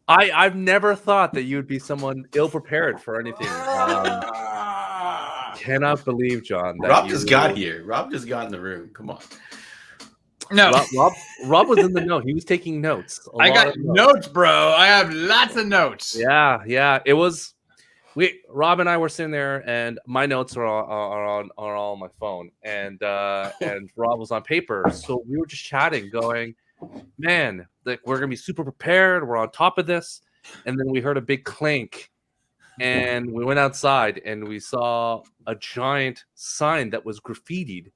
I've never thought that you would be someone ill prepared for anything. Cannot believe, John, that Rob just got here. Rob just got in the room. Come on. No, Rob was in the know. He was taking notes. I got notes, bro. I have lots of notes. Yeah. It was Rob and I were sitting there, and my notes are all on my phone, and Rob was on paper. So we were just chatting, going, "Man, like we're gonna be super prepared. We're on top of this." And then we heard a big clank, and we went outside, and we saw a giant sign that was graffitied.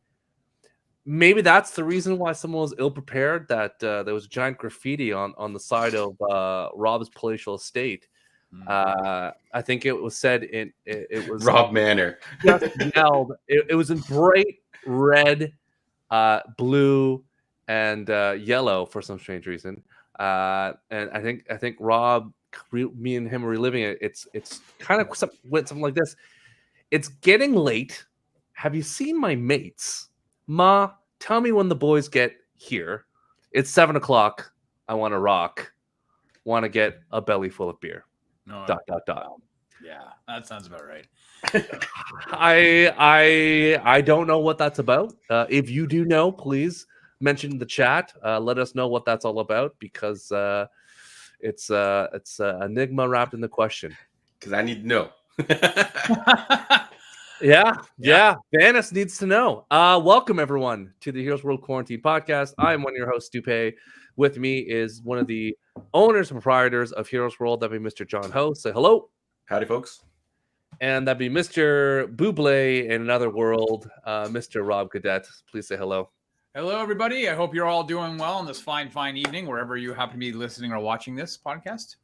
Maybe that's the reason why someone was ill prepared. That there was giant graffiti on the side of Rob's palatial estate. I think it was said it was Rob Manor. Just yelled. It was in bright red, blue, and yellow for some strange reason. And I think Rob, me and him were reliving it. It's kind of went something like this. It's getting late. Have you seen my mates? Ma, tell me when the boys get here. It's 7:00. I want to rock. Want to get a belly full of beer. No, ... Yeah, that sounds about right. I don't know what that's about. If you do know, please mention in the chat. Let us know what that's all about, because it's enigma wrapped in the question. Because I need to know. Yeah. Vanis needs to know. Welcome everyone to the Heroes World Quarantine Podcast. I am one of your hosts, Dupe. With me is one of the owners and proprietors of Heroes World. That'd be Mr. John Ho. Say hello. Howdy, folks. And that'd be Mr. Buble in another world, Mr. Rob Cadet. Please say hello. Hello, everybody. I hope you're all doing well on this fine evening, wherever you happen to be listening or watching this podcast.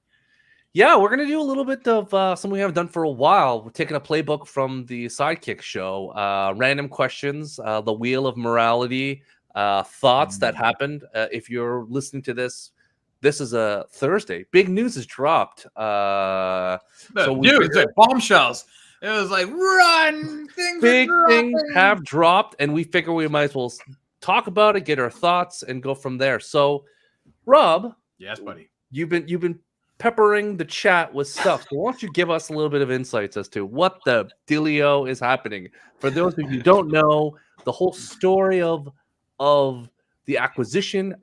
Yeah, we're going to do a little bit of something we haven't done for a while. We're taking a playbook from the Sidekick show. Random questions, the Wheel of Morality, thoughts that happened. If you're listening to this, this is a Thursday. Big news has dropped. Bombshells. It was like, run! Big things have dropped, and we figure we might as well talk about it, get our thoughts, and go from there. So, Rob. Yes, buddy. You've been peppering the chat with stuff. So why don't you give us a little bit of insights as to what the dealio is happening? For those of you who don't know, the whole story of the acquisition,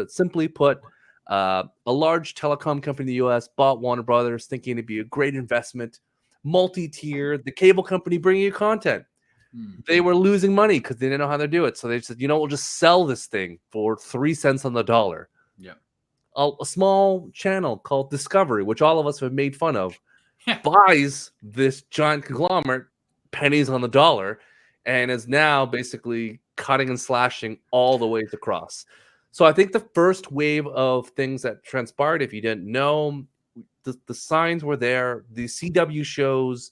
simply put, a large telecom company in the U.S. bought Warner Brothers, thinking it'd be a great investment, multi-tiered, the cable company bringing you content. They were losing money because they didn't know how to do it. So they said, we'll just sell this thing for 3 cents on the dollar. Yeah. A small channel called Discovery, which all of us have made fun of, buys this giant conglomerate, pennies on the dollar, and is now basically cutting and slashing all the ways across. So I think the first wave of things that transpired, if you didn't know, the signs were there. The CW shows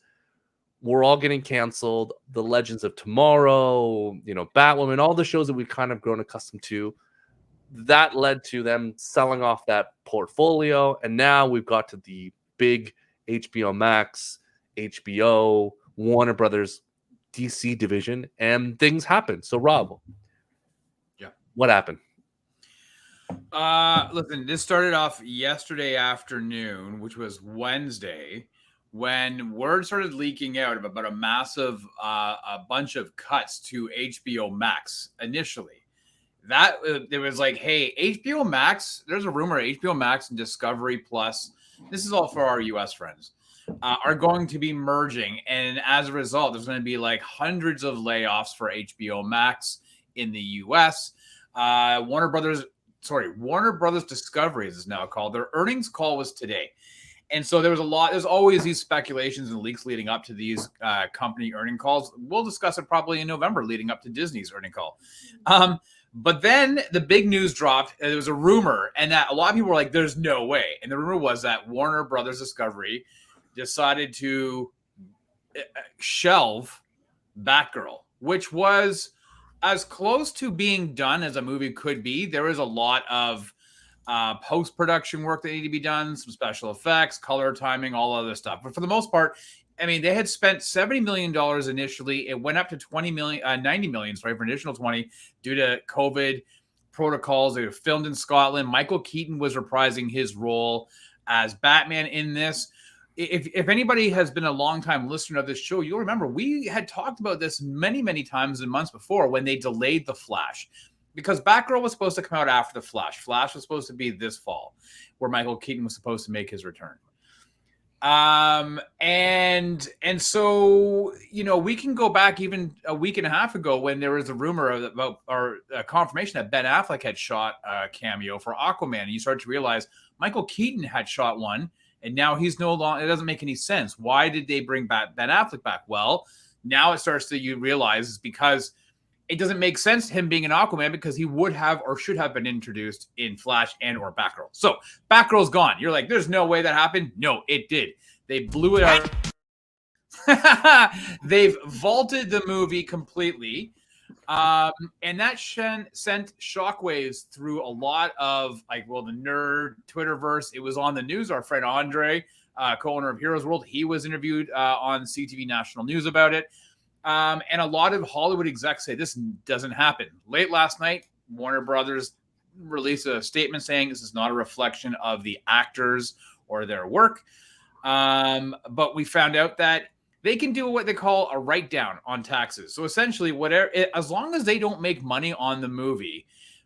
were all getting canceled. The Legends of Tomorrow, Batwoman, all the shows that we've kind of grown accustomed to. That led to them selling off that portfolio, and now we've got to the big HBO Max, HBO, Warner Brothers, DC division, and things happen. So, Rob, what happened? Listen, this started off yesterday afternoon, which was Wednesday, when word started leaking out about a massive a bunch of cuts to HBO Max initially. That it was like, hey, HBO Max, there's a rumor HBO Max and Discovery Plus, this is all for our US friends, are going to be merging. And as a result, there's going to be like hundreds of layoffs for HBO Max in the US. Warner Brothers Discovery, as it's now called. Their earnings call was today. And so there's always these speculations and leaks leading up to these company earning calls. We'll discuss it probably in November leading up to Disney's earning call. But then the big news dropped. There was a rumor, and that a lot of people were like, there's no way. And the rumor was that Warner Brothers Discovery decided to shelve Batgirl, which was as close to being done as a movie could be. There was a lot of post-production work that needed to be done, some special effects, color timing, all other stuff. But for the most part, I mean, they had spent $70 million initially. It went up to 90 million, for an additional 20 due to COVID protocols. They were filmed in Scotland. Michael Keaton was reprising his role as Batman in this. If anybody has been a long-time listener of this show, you'll remember we had talked about this many, many times in months before when they delayed The Flash. Because Batgirl was supposed to come out after The Flash. Flash was supposed to be this fall, where Michael Keaton was supposed to make his return. And so, you know, we can go back even a week and a half ago when there was a rumor about or a confirmation that Ben Affleck had shot a cameo for Aquaman. And you start to realize Michael Keaton had shot one, and now he's no longer, it doesn't make any sense. Why did they bring back Ben Affleck back? Well, now it starts to, you realize it's because it doesn't make sense him being an Aquaman because he would have or should have been introduced in Flash and or Batgirl. So Batgirl's gone. You're like, there's no way that happened. No, it did. They blew it out. They've vaulted the movie completely. And that sent shockwaves through a lot of the nerd Twitterverse. It was on the news. Our friend Andre, co-owner of Heroes World, he was interviewed on CTV National News about it. And a lot of Hollywood execs say this doesn't happen. Late last night, Warner Brothers released a statement saying this is not a reflection of the actors or their work. But we found out that they can do what they call a write-down on taxes. So essentially, as long as they don't make money on the movie,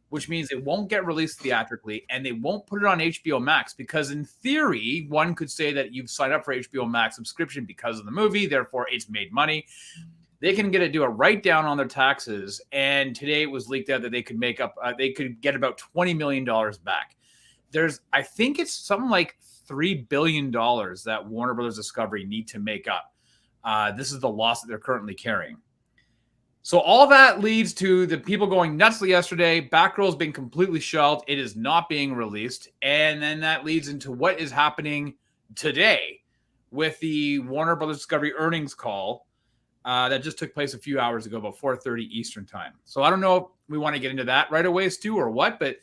which means it won't get released theatrically, and they won't put it on HBO Max, because in theory, one could say that you've signed up for HBO Max subscription because of the movie, therefore it's made money. They can do a write-down on their taxes, and today it was leaked out that they could they could get about $20 million back. I think it's something like $3 billion that Warner Brothers Discovery need to make up. This is the loss that they're currently carrying. So all that leads to the people going nuts yesterday. Batgirl's been completely shelved. It is not being released. And then that leads into what is happening today with the Warner Brothers Discovery earnings call that just took place a few hours ago, about 4:30 Eastern time. So I don't know if we want to get into that right away, Stu, or what, but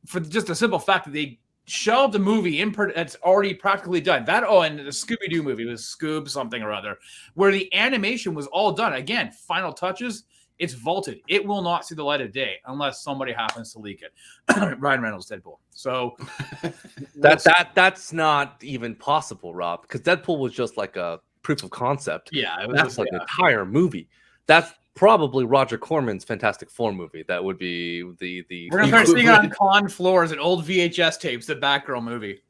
for just the simple fact that they shelved a movie that's already practically done. And the Scooby-Doo movie was Scoob something or other, where the animation was all done. Again, final touches, it's vaulted. It will not see the light of day unless somebody happens to leak it. Ryan Reynolds, Deadpool. So that's not even possible, Rob, because Deadpool was just like a proof of concept. Yeah, it was that's an entire movie. That's probably Roger Corman's Fantastic Four movie. That would be the. We're gonna start seeing on con floors and old VHS tapes the Batgirl movie.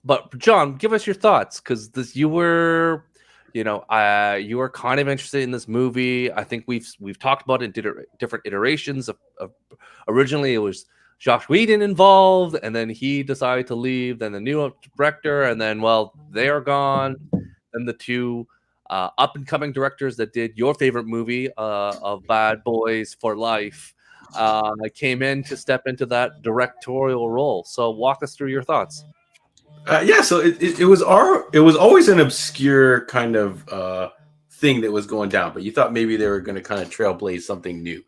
But John, give us your thoughts, because you were kind of interested in this movie. I think we've talked about it in different iterations. Of originally, it was Josh Whedon involved, and then he decided to leave. Then the new director, and then they are gone. And the two up-and-coming directors that did your favorite movie of Bad Boys for Life came in to step into that directorial role. So walk us through your thoughts. So it was always an obscure kind of thing that was going down, but you thought maybe they were going to kind of trailblaze something new,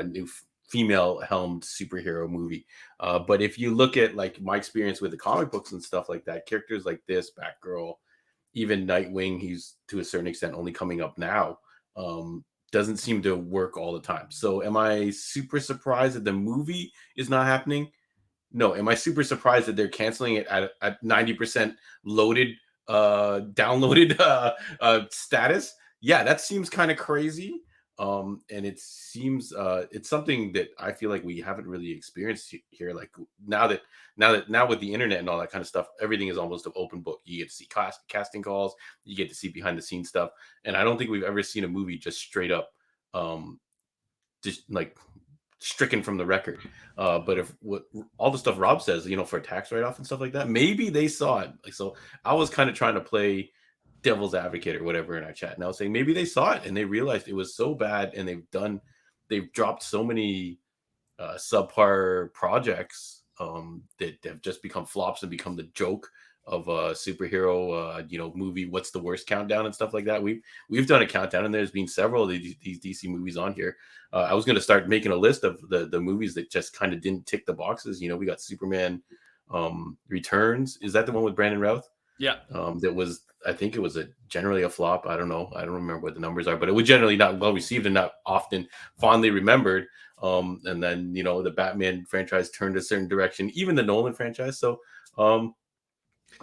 new female-helmed superhero movie. But if you look at like my experience with the comic books and stuff like that, characters like this, Batgirl, even Nightwing, he's to a certain extent only coming up now, doesn't seem to work all the time. So am I super surprised that the movie is not happening? No. Am I super surprised that they're canceling it at 90% loaded, downloaded status? Yeah, that seems kind of crazy. And it seems it's something that I feel like we haven't really experienced here. Like now with the internet and all that kind of stuff, everything is almost an open book. You get to see casting calls, you get to see behind the scenes stuff, and I don't think we've ever seen a movie just straight up, just like stricken from the record. But if all the stuff Rob says, for tax write-off and stuff like that, maybe they saw it. Like, so I was kind of trying to play devil's advocate or whatever in our chat, and I was saying maybe they saw it and they realized it was so bad, and they've dropped so many subpar projects that have just become flops and become the joke of a superhero movie. What's the worst countdown and stuff like that. We've done a countdown, and there's been several of these DC movies on here. I was going to start making a list of the movies that just kind of didn't tick the boxes. We got Superman Returns. Is that the one with Brandon Routh? Yeah. That was, I think it was generally a flop. I don't know. I don't remember what the numbers are, but it was generally not well received and not often fondly remembered. And then, the Batman franchise turned a certain direction, even the Nolan franchise. So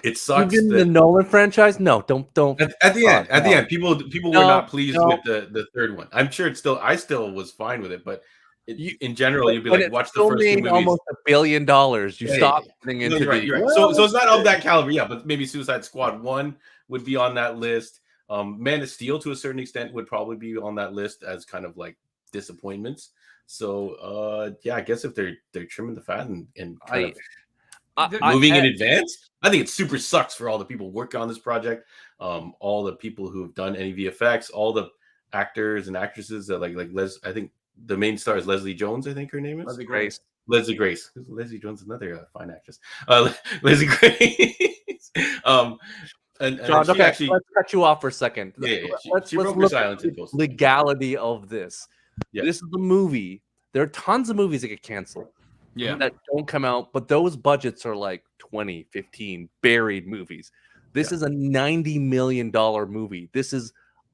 it sucks Even the that Nolan franchise. No, don't. at the end, people were not pleased No. with the third one. I'm sure I still was fine with it, but in general, you'd be When like, it watch the still first two made movies. almost $1 billion. You Yeah, stop yeah. getting No, into you're right. So it's not of that caliber, yeah. But maybe Suicide Squad 1 would be on that list. Man of Steel, to a certain extent, would probably be on that list as kind of like disappointments. So I guess if they're trimming the fat and kind of moving in advance, I think it super sucks for all the people working on this project, all the people who have done any VFX, all the actors and actresses that like I think the main star is Leslie Jones. I think her name is Leslie Grace. Leslie Grace. Leslie Jones, another fine actress. Leslie Grace. And John, she okay, actually, let's cut you off for a second. she Let's broke her look silence at in the post. legality of this. Yeah. This is the movie. There are tons of movies that get canceled. Yeah. That don't come out, but those budgets are like 20, 15 buried movies. This is a $90 million movie. This is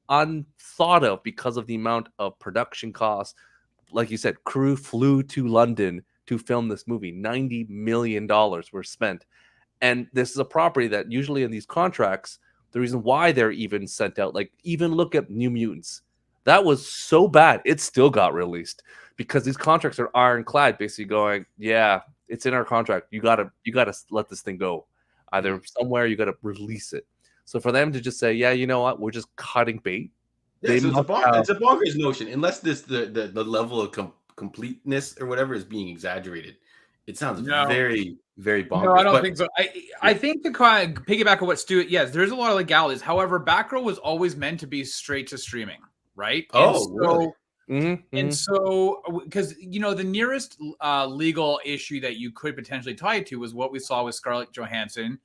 unthought of because of the amount of production costs. Like you said, crew flew to London to film this movie. $90 million were spent. And this is a property that usually in these contracts, the reason why they're even sent out, like even look at New Mutants. That was so bad, it still got released because these contracts are ironclad, basically going, yeah, it's in our contract. You gotta let this thing go. Either somewhere you gotta release it. So for them to just say, yeah, you know what, we're just cutting bait. Yeah, so it's a bonkers notion. Unless the level of completeness or whatever is being exaggerated, it sounds very, very bonkers. No, I don't think so. I think to kind of piggyback on what Stu, yes, there's a lot of legalities. However, Batgirl was always meant to be straight to streaming, right? Really? And so, because the nearest legal issue that you could potentially tie it to was what we saw with Scarlett Johansson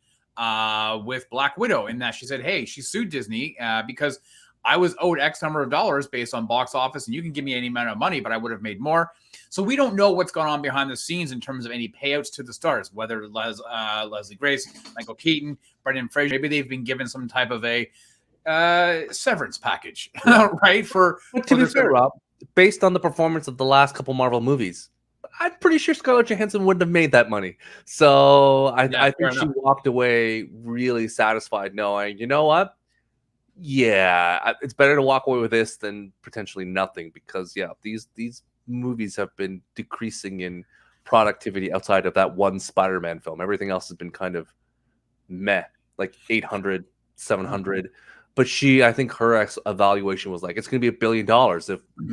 with Black Widow, in that she said, "Hey, she sued Disney because I was owed X number of dollars based on box office, and you can give me any amount of money, but I would have made more." So we don't know what's going on behind the scenes in terms of any payouts to the stars, whether Leslie Grace, Michael Keaton, Brendan Fraser, maybe they've been given some type of a severance package, right? But to be fair, Rob, based on the performance of the last couple Marvel movies, I'm pretty sure Scarlett Johansson wouldn't have made that money. So I think she walked away really satisfied, knowing, you know what? Yeah, it's better to walk away with this than potentially nothing, because these movies have been decreasing in productivity outside of that one Spider-Man film. Everything else has been kind of meh, like 800, 700. But I think her evaluation was like, it's going to be $1 billion.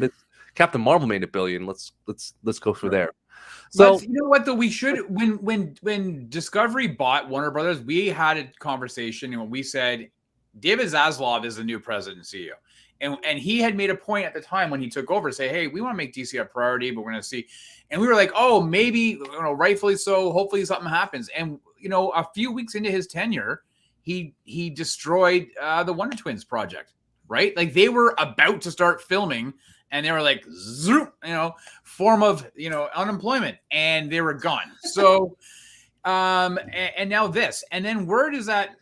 If Captain Marvel made $1 billion, let's go through there. So you know what though, we should when Discovery bought Warner Brothers, we had a conversation and we said David Zaslav is the new president and CEO. And he had made a point at the time when he took over to say, hey, we want to make DC a priority, but we're going to see. And we were like, oh, maybe, rightfully so. Hopefully something happens. And, a few weeks into his tenure, he destroyed the Wonder Twins project, right? Like they were about to start filming and they were like, zoop, form of, unemployment, and they were gone. So, and now this, and then word is that,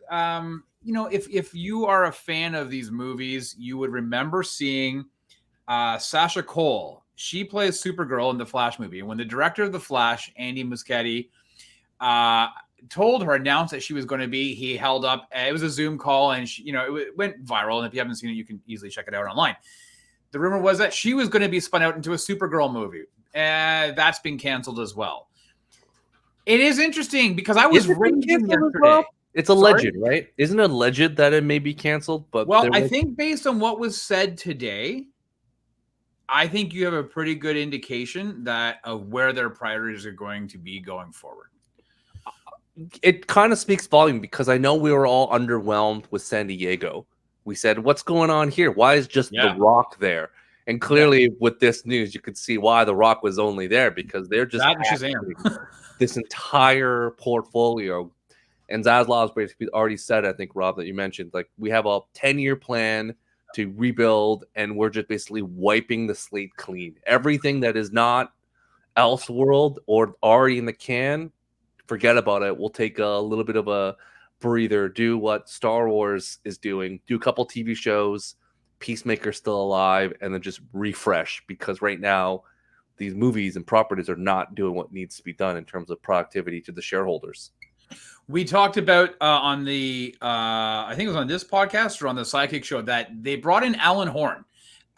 if you are a fan of these movies, you would remember seeing Sasha Cole. She plays Supergirl in the Flash movie. And when the director of the Flash, Andy Muschietti, announced that she was going to be, he held up, it was a Zoom call, and she, it went viral. And if you haven't seen it, you can easily check it out online. The rumor was that she was going to be spun out into a Supergirl movie. That's been canceled as well. It is interesting because I was reading yesterday. It's alleged, right? Isn't it alleged that it may be canceled? But I think based on what was said today, I think you have a pretty good indication of where their priorities are going to be going forward. It kind of speaks volume, because I know we were all underwhelmed with San Diego. We said, what's going on here? Why is just The Rock there? And clearly with this news, you could see why The Rock was only there, because they're just this entire portfolio. And Zaslav's basically already said, I think, Rob, that you mentioned, like, we have a 10-year plan to rebuild, and we're just basically wiping the slate clean. Everything that is not Elseworld or already in the can, forget about it. We'll take a little bit of a breather, do what Star Wars is doing, do a couple TV shows, Peacemaker's still alive, and then just refresh, because right now these movies and properties are not doing what needs to be done in terms of productivity to the shareholders. We talked about on the, I think it was on this podcast or on the Sidekick show, that they brought in Alan Horn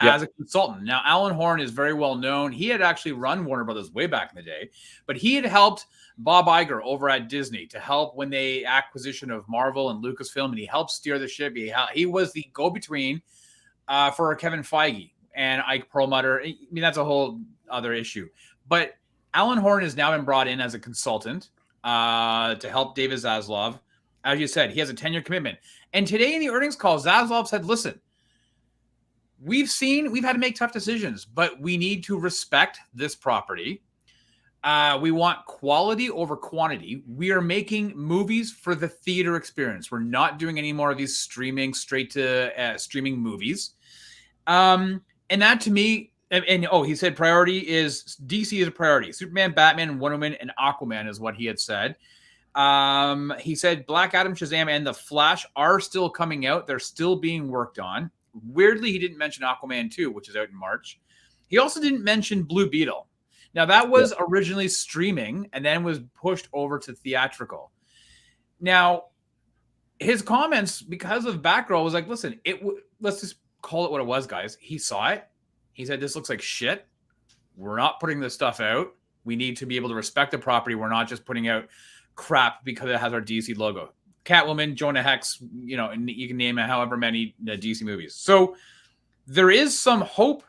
as a consultant. Now, Alan Horn is very well known. He had actually run Warner Brothers way back in the day, but he had helped Bob Iger over at Disney to help when they acquisition of Marvel and Lucasfilm, and he helped steer the ship. He was the go-between for Kevin Feige and Ike Perlmutter. I mean, that's a whole other issue. But Alan Horn has now been brought in as a consultant to help David Zaslav. As you said, he has a 10-year commitment. And today in the earnings call, Zaslav said, listen, we've had to make tough decisions, but we need to respect this property. We want quality over quantity. We are making movies for the theater experience. We're not doing any more of these streaming movies. And that to me, he said priority is DC is a priority. Superman, Batman, Wonder Woman, and Aquaman is what he had said. He said Black Adam, Shazam, and The Flash are still coming out. They're still being worked on. Weirdly, he didn't mention Aquaman 2, which is out in March. He also didn't mention Blue Beetle. Now, that was originally streaming and then was pushed over to theatrical. Now, his comments, because of Batgirl, was like, listen, let's just call it what it was, guys. He saw it. He said, this looks like shit. We're not putting this stuff out. We need to be able to respect the property. We're not just putting out crap because it has our DC logo. Catwoman, Jonah Hex, and you can name it however many DC movies. So there is some hope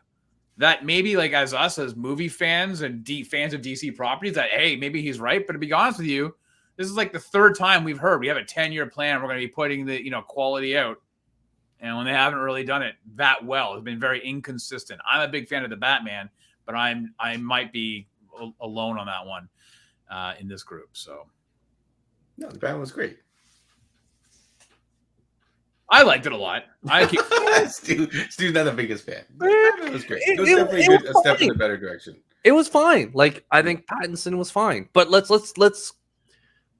that maybe like as us, as movie fans and fans of DC properties, that, hey, maybe he's right. But to be honest with you, this is like the third time we've heard we have a 10-year plan. We're going to be putting the, quality out. And when they haven't really done it that well, it's been very inconsistent. I'm a big fan of the Batman, but I might be alone on that one in this group. So no, the Batman was great. I liked it a lot. Stu's not the biggest fan. It was great. It was definitely a step in a better direction. It was fine. Like, I think Pattinson was fine. But let's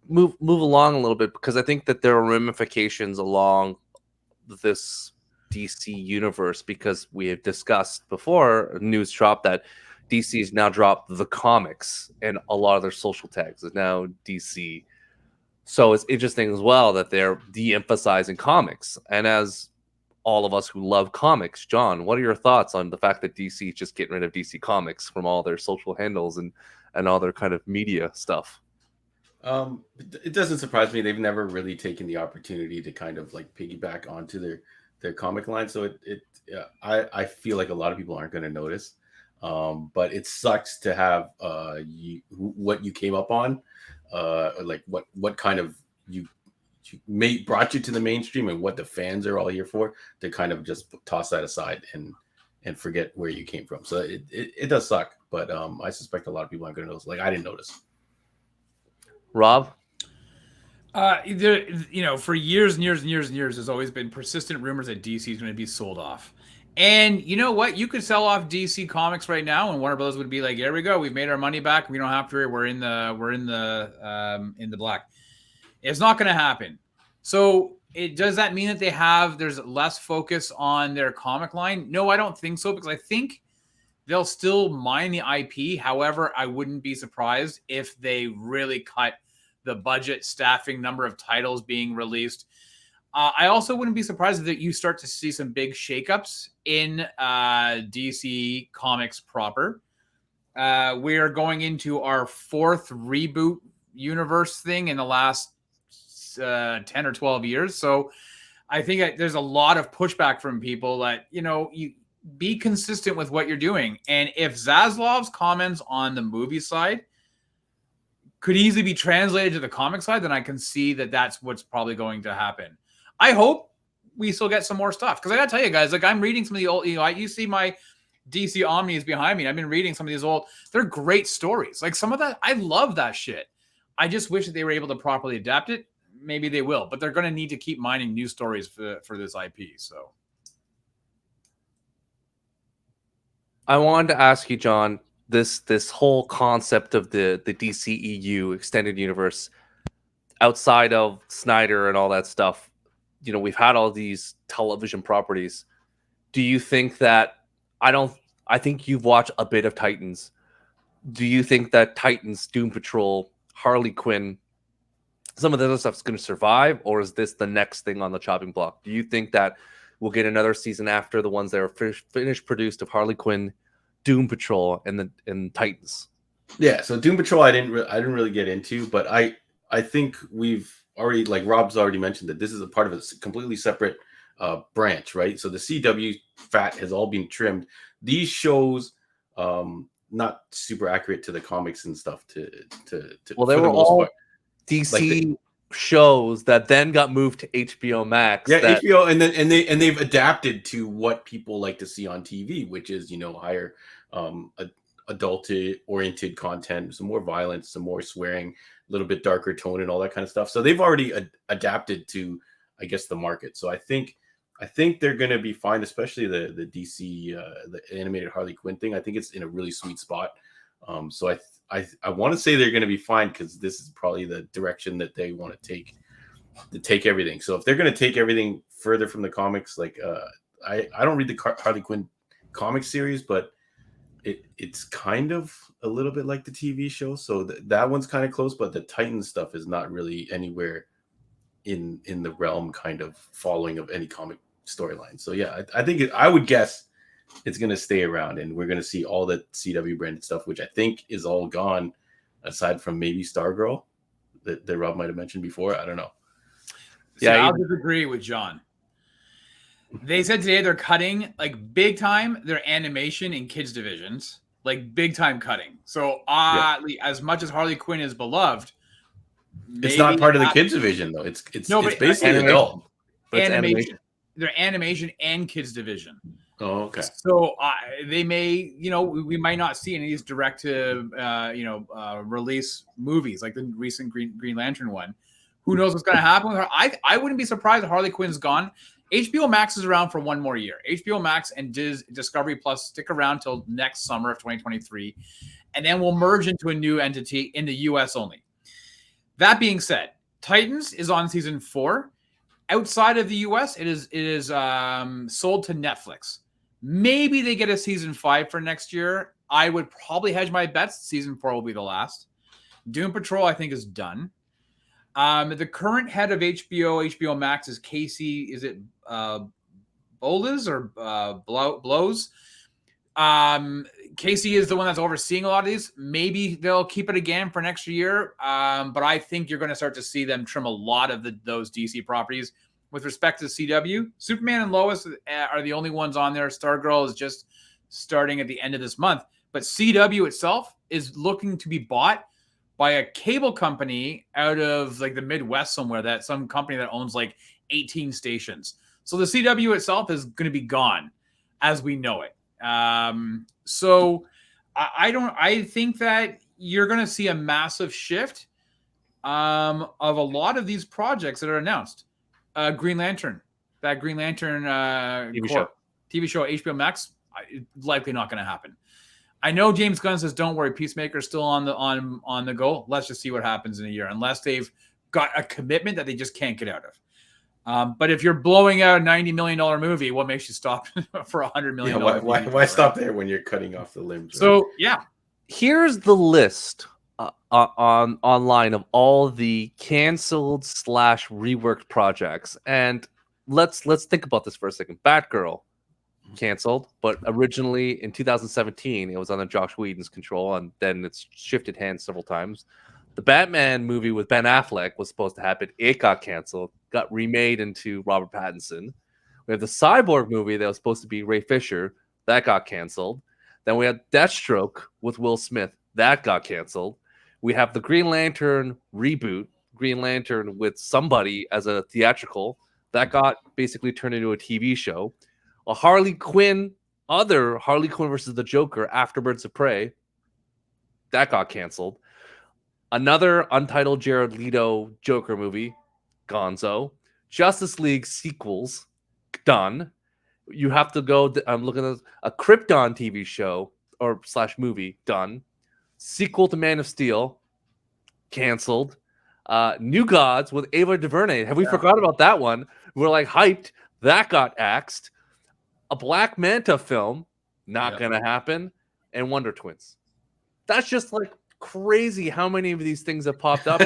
move along a little bit, because I think that there are ramifications along this DC universe, because we have discussed before, news dropped that DC has now dropped the comics, and a lot of their social tags is now DC. So it's interesting as well that they're de-emphasizing comics. And as all of us who love comics, John, what are your thoughts on the fact that DC is just getting rid of DC Comics from all their social handles and all their kind of media stuff? It doesn't surprise me. They've never really taken the opportunity to kind of like piggyback onto their comic line. So I feel like a lot of people aren't going to notice. But it sucks to have what you came up on. Like what kind of brought you to the mainstream and what the fans are all here for, to kind of just toss that aside and forget where you came from. So it does suck, but I suspect a lot of people aren't going to notice. Like, I didn't notice. Rob? For years and years and years and years, there's always been persistent rumors that DC is going to be sold off. And you know what? You could sell off DC Comics right now, and Warner Brothers would be like, "Here we go. We've made our money back. We don't have to. We're in the black." It's not going to happen. So, does that mean that there's less focus on their comic line? No, I don't think so, because I think they'll still mine the IP. However, I wouldn't be surprised if they really cut the budget, staffing, number of titles being released. I also wouldn't be surprised that you start to see some big shakeups in DC Comics proper. We are going into our fourth reboot universe thing in the last 10 or 12 years. So I think there's a lot of pushback from people that, you be consistent with what you're doing. And if Zaslav's comments on the movie side could easily be translated to the comic side, then I can see that that's what's probably going to happen. I hope we still get some more stuff, because I gotta tell you guys, like, I'm reading some of the old, you see my DC Omnis behind me. I've been reading some of these old, they're great stories. Like, some of that, I love that shit. I just wish that they were able to properly adapt it. Maybe they will, but they're going to need to keep mining new stories for this IP. So I wanted to ask you, John, this whole concept of the DCEU extended universe, outside of Snyder and all that stuff, you know, we've had all these television properties. Do you think that I think you've watched a bit of Titans. Do you think that Titans, Doom Patrol, Harley Quinn, some of the other stuff's going to survive, or is this the next thing on the chopping block? Do you think that we'll get another season after the ones that are finished produced of Harley Quinn, Doom Patrol, and Titans? Yeah, so Doom Patrol I didn't really get into, but I think we've already, like Rob's already mentioned, that this is a part of a completely separate branch, right? So the CW fat has all been trimmed. These shows, not super accurate to the comics and stuff. Well, they were all DC shows that then got moved to HBO Max. Yeah, HBO, and they've adapted to what people like to see on TV, which is, you know, higher adult oriented content, some more violence, some more swearing, a little bit darker tone, and all that kind of stuff. So they've already adapted to, I guess, the market. So I think they're going to be fine, especially the DC the animated Harley Quinn thing. I think it's in a really sweet spot. So I want to say they're going to be fine, because this is probably the direction that they want to take everything. So if they're going to take everything further from the comics, like I don't read the Harley Quinn comic series, but it's kind of a little bit like the TV show. So that one's kind of close, but the Titan stuff is not really anywhere in the realm kind of following of any comic storyline. So yeah, I think I would guess it's going to stay around, and we're going to see all the CW branded stuff, which I think is all gone, aside from maybe Stargirl that Rob might have mentioned before. I don't know. Yeah, I'll disagree with John. They said today they're cutting, like, big time, their animation in kids divisions, like big time cutting. So as much as Harley Quinn is beloved, it's not part of the kids division though. It's basically adult. But animation. Their animation and kids division. Oh, okay. So they may, you know, we might not see any of these direct to release movies like the recent Green Lantern one. Who knows what's going to happen with her? I wouldn't be surprised if Harley Quinn's gone. HBO Max is around for one more year. HBO Max and Discovery Plus stick around till next summer of 2023, and then we'll merge into a new entity in the US only. That being said, Titans is on season 4. Outside of the US, it is sold to Netflix. Maybe they get a season 5 for next year. I would probably hedge my bets. Season 4 will be the last. Doom Patrol, I think, is done. The current head of HBO Max is Casey. Is it Bolas or Blows? Casey is the one that's overseeing a lot of these. Maybe they'll keep it again for next year. But I think you're going to start to see them trim a lot of those DC properties. With respect to CW, Superman and Lois are the only ones on there. Stargirl is just starting at the end of this month. But CW itself is looking to be bought by a cable company out of like the Midwest somewhere, that some company that owns like 18 stations. So the CW itself is going to be gone as we know it. So I think that you're going to see a massive shift of a lot of these projects that are announced. Green Lantern TV show, HBO Max, likely not going to happen. I know James Gunn says, don't worry, Peacemaker's still on the go. Let's just see what happens in a year, unless they've got a commitment that they just can't get out of. But if you're blowing out a $90 million movie, what makes you stop for $100 million? Yeah, why stop there when you're cutting off the limbs? Right? So yeah, here's the list online of all the canceled / reworked projects, and let's think about this for a second. Batgirl canceled, but originally in 2017 it was under Josh Whedon's control, and then it's shifted hands several times. The Batman movie with Ben Affleck was supposed to happen. It got canceled, got remade into Robert Pattinson. We have the Cyborg movie that was supposed to be Ray Fisher. That got canceled. Then we had Deathstroke with Will Smith. That got canceled. We have the Green Lantern reboot, Green Lantern with somebody as a theatrical. That got basically turned into a TV show. A other Harley Quinn versus the Joker, After Birds of Prey. That got canceled. Another Untitled Jared Leto Joker movie, Gonzo. Justice League sequels, done. You have to go, I'm looking at a Krypton TV show or / movie, done. Sequel to Man of Steel, canceled. New Gods with Ava DuVernay. Have we forgot about that one? We're like hyped. That got axed. A Black Manta film, not gonna happen. And Wonder Twins. That's just like crazy how many of these things have popped up.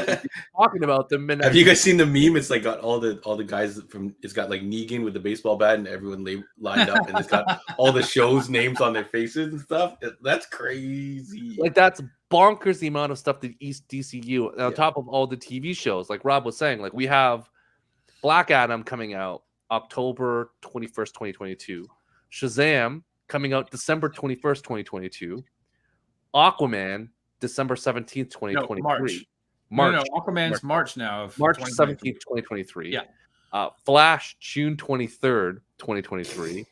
Talking about them. Have you guys seen the meme? It's like got all the guys from. It's got like Negan with the baseball bat and everyone lined up, and it's got all the shows names on their faces and stuff. That's crazy. Like that's bonkers the amount of stuff that DCU on top of all the TV shows. Like Rob was saying, like we have Black Adam coming out October 21st, 2022. Shazam coming out December 21st, 2022. Aquaman December 17th, 2023. March. No, Aquaman's March now. March 17th, 2023. Yeah. Flash, June 23rd, 2023.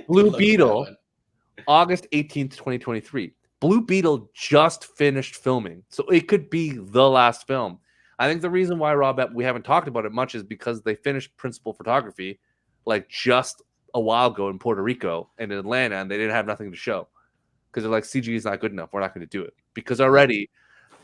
Blue Beetle, August 18th, 2023. Blue Beetle just finished filming, so it could be the last film. I think the reason why, Rob, we haven't talked about it much is because they finished principal photography like just a while ago in Puerto Rico and in Atlanta, and they didn't have nothing to show. Because they're like, CG is not good enough. We're not going to do it. Because already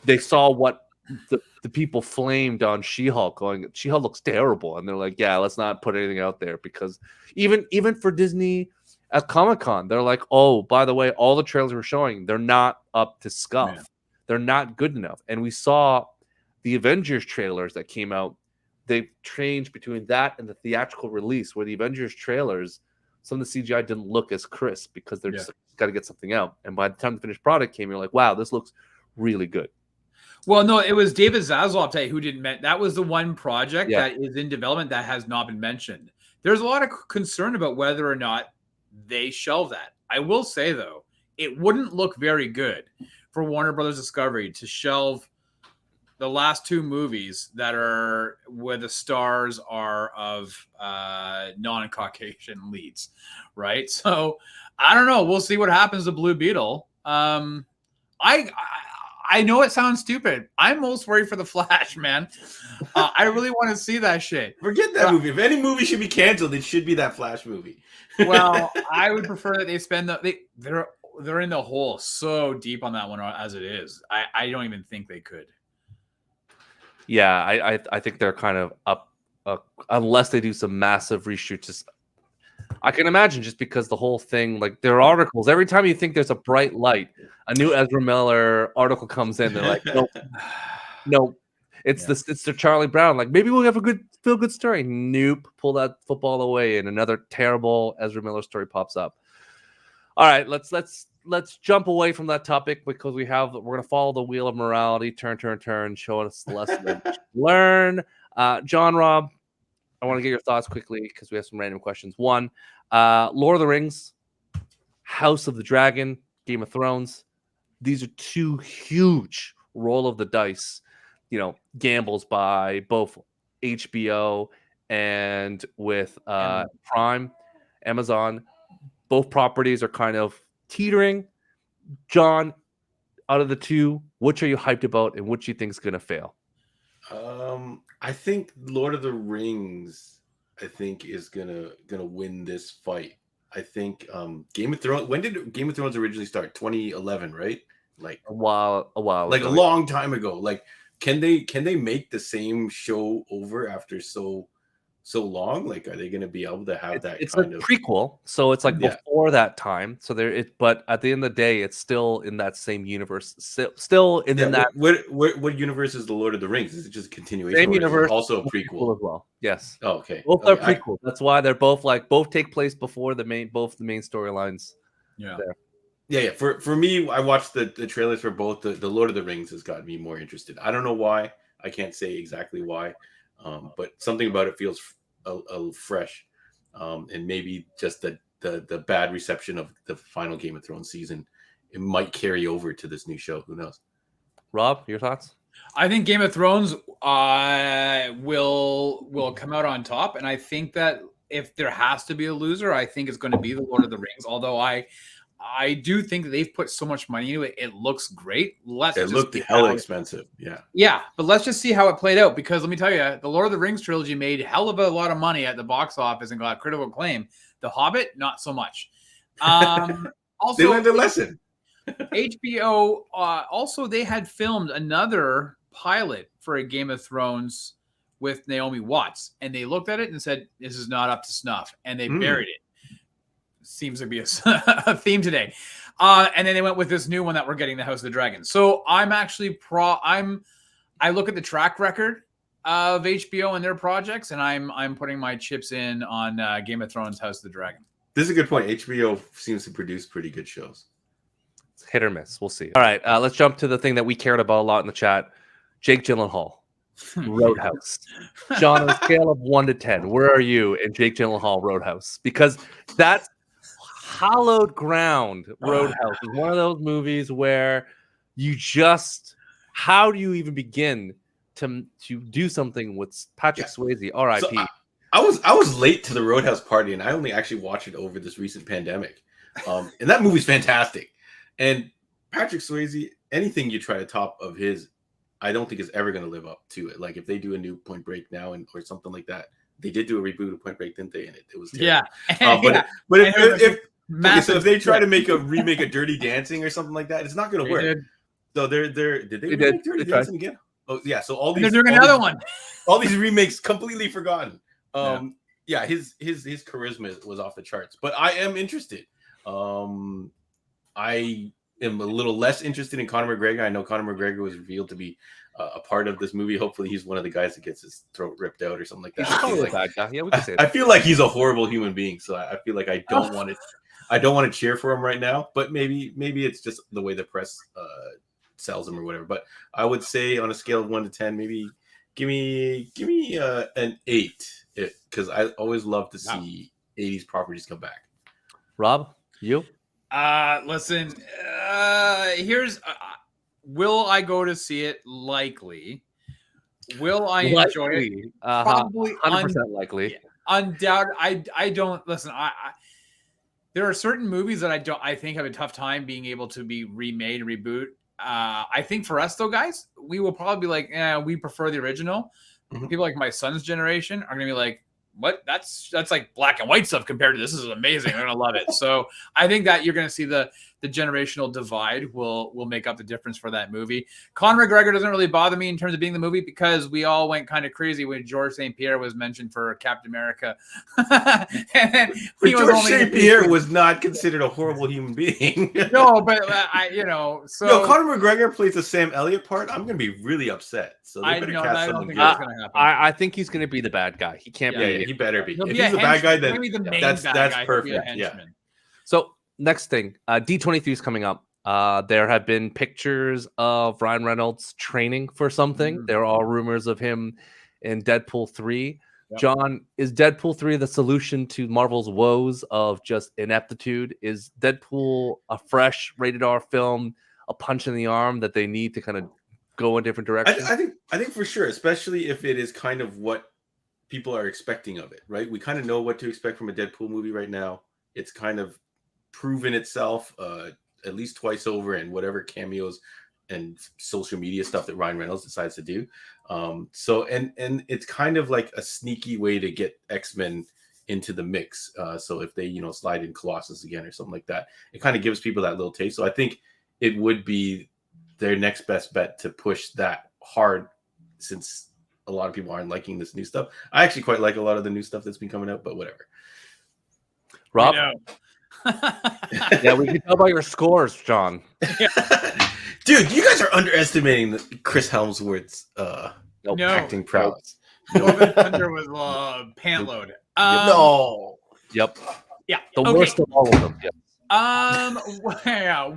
they saw what the people flamed on She-Hulk, going, She-Hulk looks terrible. And they're like, yeah, let's not put anything out there. Because even for Disney at Comic-Con, they're like, oh, by the way, all the trailers we're showing, they're not up to scuff. Man. They're not good enough. And we saw the Avengers trailers that came out. They've changed between that and the theatrical release, where the Avengers trailers, some of the CGI didn't look as crisp because they're just got to get something out. And by the time the finished product came, you're like, wow, this looks really good. Well, no, it was David Zaslav who didn't mention. That was the one project that is in development that has not been mentioned. There's a lot of concern about whether or not they shelve that. I will say, though, it wouldn't look very good for Warner Brothers Discovery to shelve the last two movies that are where the stars are of non-Caucasian leads, right? So I don't know. We'll see what happens to Blue Beetle. I know it sounds stupid. I'm most worried for the Flash, man. I really want to see that shit. Forget that movie. If any movie should be canceled, it should be that Flash movie. Well, I would prefer that they spend they're in the hole so deep on that one as it is. I don't even think they could. Yeah, I think they're kind of up unless they do some massive reshoots. I can imagine, just because the whole thing, like their articles, every time you think there's a bright light, a new Ezra Miller article comes in. They're like, nope, it's the Charlie Brown. Like, maybe we'll have a feel good story. Nope, pull that football away, and another terrible Ezra Miller story pops up. All right, let's jump away from that topic, because we're gonna follow the wheel of morality, turn, show us the lesson learn. John, Rob, I want to get your thoughts quickly because we have some random questions. One, Lord of the Rings, House of the Dragon, Game of Thrones. These are two huge roll of the dice, gambles by both HBO and with Prime, Amazon. Both properties are kind of teetering. John, out of the two, which are you hyped about and which you think is going to fail? I think Lord of the Rings, is gonna win this fight. I think Game of Thrones. When did Game of Thrones originally start? 2011, right? Like a while like ago. A long time ago. Like, can they make the same show over after so long? Like, are they going to be able to have that? It's a prequel, so it's like before that time. So but at the end of the day, it's still in that same universe. Still in that. What universe is the Lord of the Rings? Is it just a continuation? Same universe, also a prequel as well. Yes. Oh, okay. Both are prequel. That's why they're both take place before both the main storylines. Yeah. There. Yeah. For me, I watched the trailers for both. The Lord of the Rings has gotten me more interested. I don't know why. I can't say exactly why. But something about it feels a fresh, and maybe just the bad reception of the final Game of Thrones season, it might carry over to this new show. Who knows? Rob, your thoughts? I think Game of Thrones will come out on top, and I think that if there has to be a loser, I think it's going to be the Lord of the Rings. Although I do think that they've put so much money into it. It looks great. It looked hella expensive. Yeah. Yeah. But let's just see how it played out, because let me tell you, the Lord of the Rings trilogy made hell of a lot of money at the box office and got critical acclaim. The Hobbit, not so much. Also, they learned a lesson. HBO, also, they had filmed another pilot for a Game of Thrones with Naomi Watts, and they looked at it and said, "This is not up to snuff," and they buried it. Seems to be a theme today. And then they went with this new one that we're getting, the House of the Dragon. So I'm actually I look at the track record of HBO and their projects, and I'm putting my chips in on Game of Thrones, House of the Dragon. This is a good point. HBO seems to produce pretty good shows. It's hit or miss. We'll see. All right, let's jump to the thing that we cared about a lot in the chat. Jake Gyllenhaal, Roadhouse. John, on a scale of 1 to 10, where are you in Jake Gyllenhaal Roadhouse? Because that's hallowed ground. Roadhouse is one of those movies where you just, how do you even begin to do something with Patrick Swayze? R.I.P. So I was late to the Roadhouse party, and I only actually watched it over this recent pandemic. And that movie's fantastic. And Patrick Swayze, anything you try to top of his, I don't think is ever going to live up to it. Like if they do a new Point Break now or something like that, they did do a reboot of Point Break, didn't they? And it was terrible. But if they try to remake a Dirty Dancing or something like that, it's not going to work. So did they remake Dirty Dancing again? Oh yeah. So they're doing another one. All these remakes completely forgotten. His charisma was off the charts. But I am interested. I am a little less interested in Conor McGregor. I know Conor McGregor was revealed to be a part of this movie. Hopefully, he's one of the guys that gets his throat ripped out or something like that. I feel like he's a horrible human being, so I feel like I don't want to cheer for him right now. But maybe it's just the way the press sells him or whatever. But I would say on a scale of 1 to 10, maybe give me an 8, because I always love to see 80s properties come back. Rob, you? Listen, here's will I go to see it? Likely. Will I enjoy it? Probably 100% likely. Undoubtedly. I don't listen. There are certain movies that I think have a tough time being able to be remade and reboot. I think for us though, guys, we will probably be like, we prefer the original. Mm-hmm. People like my son's generation are gonna be like, what? That's like black and white stuff compared to this. Is amazing. They're gonna love it. So I think that you're gonna see the generational divide will make up the difference for that movie. Conor McGregor doesn't really bother me in terms of being the movie because we all went kind of crazy when George St. Pierre was mentioned for Captain America. And George St. Pierre was not considered a horrible human being. No, but Conor McGregor plays the Sam Elliott part. I'm gonna be really upset. So they better cast someone good. I think he's gonna be the bad guy. He can't be. He better be. If he's the bad guy, then that's perfect. Yeah. So next thing, D23 is coming up. There have been pictures of Ryan Reynolds training for something. Mm-hmm. There are rumors of him in Deadpool 3. Yep. John, is Deadpool 3 the solution to Marvel's woes of just ineptitude? Is Deadpool a fresh rated R film, a punch in the arm that they need to kind of go in different directions? I think for sure, especially if it is kind of what people are expecting of it, right? We kind of know what to expect from a Deadpool movie right now. It's kind of proven itself at least twice over in whatever cameos and social media stuff that Ryan Reynolds decides to do. So it's kind of like a sneaky way to get X-Men into the mix. So if they, slide in Colossus again or something like that, it kind of gives people that little taste. So I think it would be their next best bet to push that hard, since a lot of people aren't liking this new stuff. I actually quite like a lot of the new stuff that's been coming out, but whatever. Rob? Yeah, we can tell by your scores, John. Dude, you guys are underestimating Chris Hemsworth's acting prowess. Thunder was pant load. Yep. Yeah. The worst of all of them. Yep.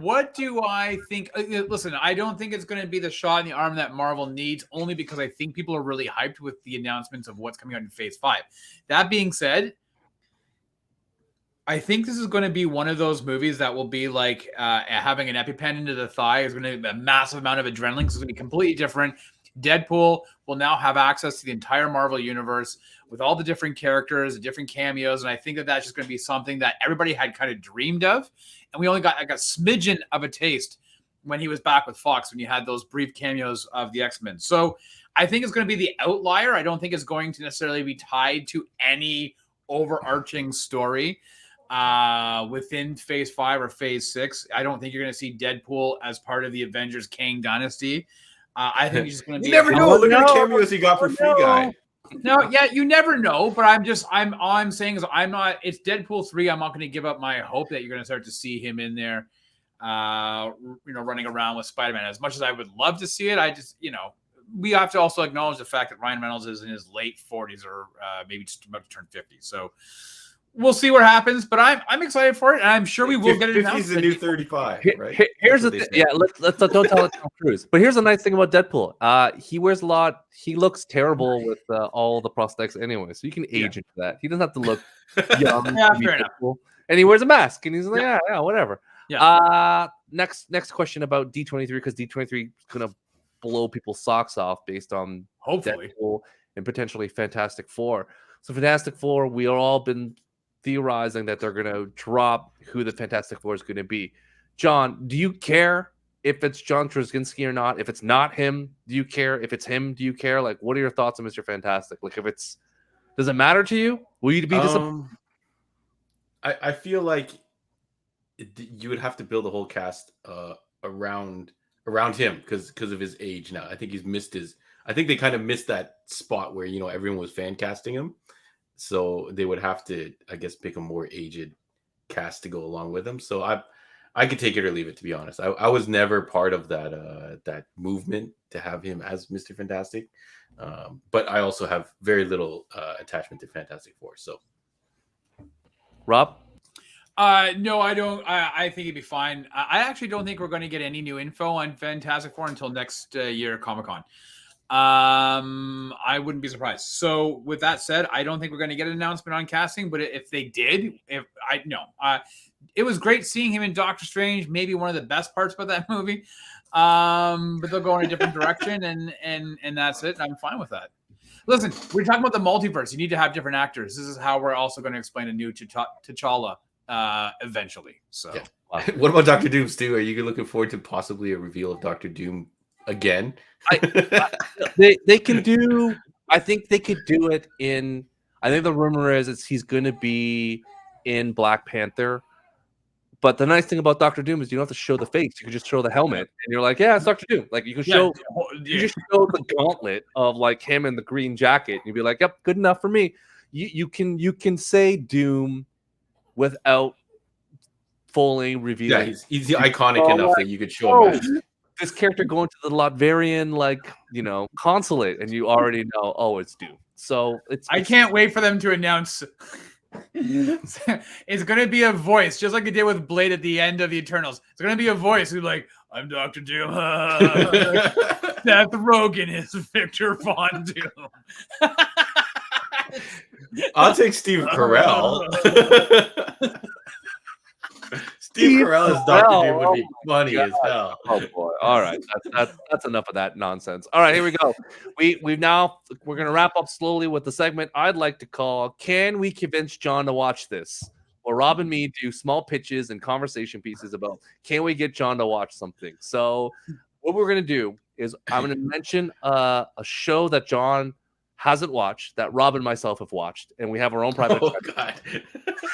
What do I think? Listen, I don't think it's going to be the shot in the arm that Marvel needs, only because I think people are really hyped with the announcements of what's coming out in Phase 5. That being said, I think this is going to be one of those movies that will be like having an EpiPen into the thigh. Is going to be a massive amount of adrenaline. It's going to be completely different. Deadpool will now have access to the entire Marvel universe with all the different characters, the different cameos, and I think that that's just going to be something that everybody had kind of dreamed of, and we only got like a smidgen of a taste when he was back with Fox, when you had those brief cameos of the X-Men. So I think it's going to be the outlier. I don't think it's going to necessarily be tied to any overarching story within Phase 5 or Phase 6. I don't think you're going to see Deadpool as part of the Avengers Kang Dynasty. I think he's just going to be. You never know. Look at the cameos he got for Free Guy. No, yeah, you never know. But all I'm saying is I'm not. It's Deadpool 3. I'm not going to give up my hope that you're going to start to see him in there, running around with Spider-Man. As much as I would love to see it, I just, we have to also acknowledge the fact that Ryan Reynolds is in his late 40s or maybe just about to turn 50. So we'll see what happens. But I'm excited for it, and I'm sure we will get it. 50 is the new 35, right? Here's the thing. Yeah, let's don't tell it Tom Cruise. But here's the nice thing about Deadpool. He wears a lot. He looks terrible with all the prosthetics anyway, so you can age into that. He doesn't have to look young. Yeah, fair enough. And he wears a mask, and he's like, yeah, whatever. Yeah. Next question about D23, because D23 is gonna blow people's socks off based on hopefully Deadpool and potentially Fantastic Four. So Fantastic Four, we are all been theorizing that they're going to drop who the Fantastic Four is going to be. John, do you care if it's John Krasinski or not? If it's not him, do you care? If it's him, do you care? Like, what are your thoughts on Mr. Fantastic? Like, does it matter to you? Will you be disappointed? I feel like you would have to build a whole cast around him because of his age now. I think I think they kind of missed that spot where, everyone was fan casting him. So they would have to, I guess, pick a more aged cast to go along with him. So I could take it or leave it, to be honest. I was never part of that movement to have him as Mr. Fantastic. But I also have very little attachment to Fantastic Four. So, Rob? No, I don't. I think it'd be fine. I actually don't think we're going to get any new info on Fantastic Four until next year at Comic-Con. I wouldn't be surprised. So with that said, I don't think we're going to get an announcement on casting, but if they did, it was great seeing him in Doctor Strange, maybe one of the best parts about that movie. But they'll go in a different direction and that's it. I'm fine with that. Listen, we're talking about the multiverse. You need to have different actors. This is how we're also going to explain a new T'Challa eventually. So wow. What about Dr. Doom, Stu? Are you looking forward to possibly a reveal of Dr. Doom again? They can do. I think they could do it in. I think the rumor is he's going to be in Black Panther. But the nice thing about Dr. Doom is you don't have to show the face. You can just show the helmet, and you're like, yeah, it's Dr. Doom. Like you can show, you just show the gauntlet of like him in the green jacket, and you'd be like, yep, good enough for me. You can say Doom without fully revealing. Yeah, he's iconic enough that you could show him. This character going to the Latverian, consulate, and you already know, oh, it's Doom. So I can't wait for them to announce. It's going to be a voice, just like it did with Blade at the end of the Eternals. It's going to be a voice who's like, I'm Dr. Doom. Seth Rogen is Victor Von Doom. I'll take Steve Carell. Steve Carell as Dr. Doom would be funny as hell. Oh boy! All right, that's enough of that nonsense. All right, here we go. We're gonna wrap up slowly with the segment I'd like to call "Can we convince John to watch this?" Where Rob and me do small pitches and conversation pieces about can we get John to watch something. So what we're gonna do is I'm gonna mention a show that John hasn't watched that Rob and myself have watched, and we have our own private. Oh God! And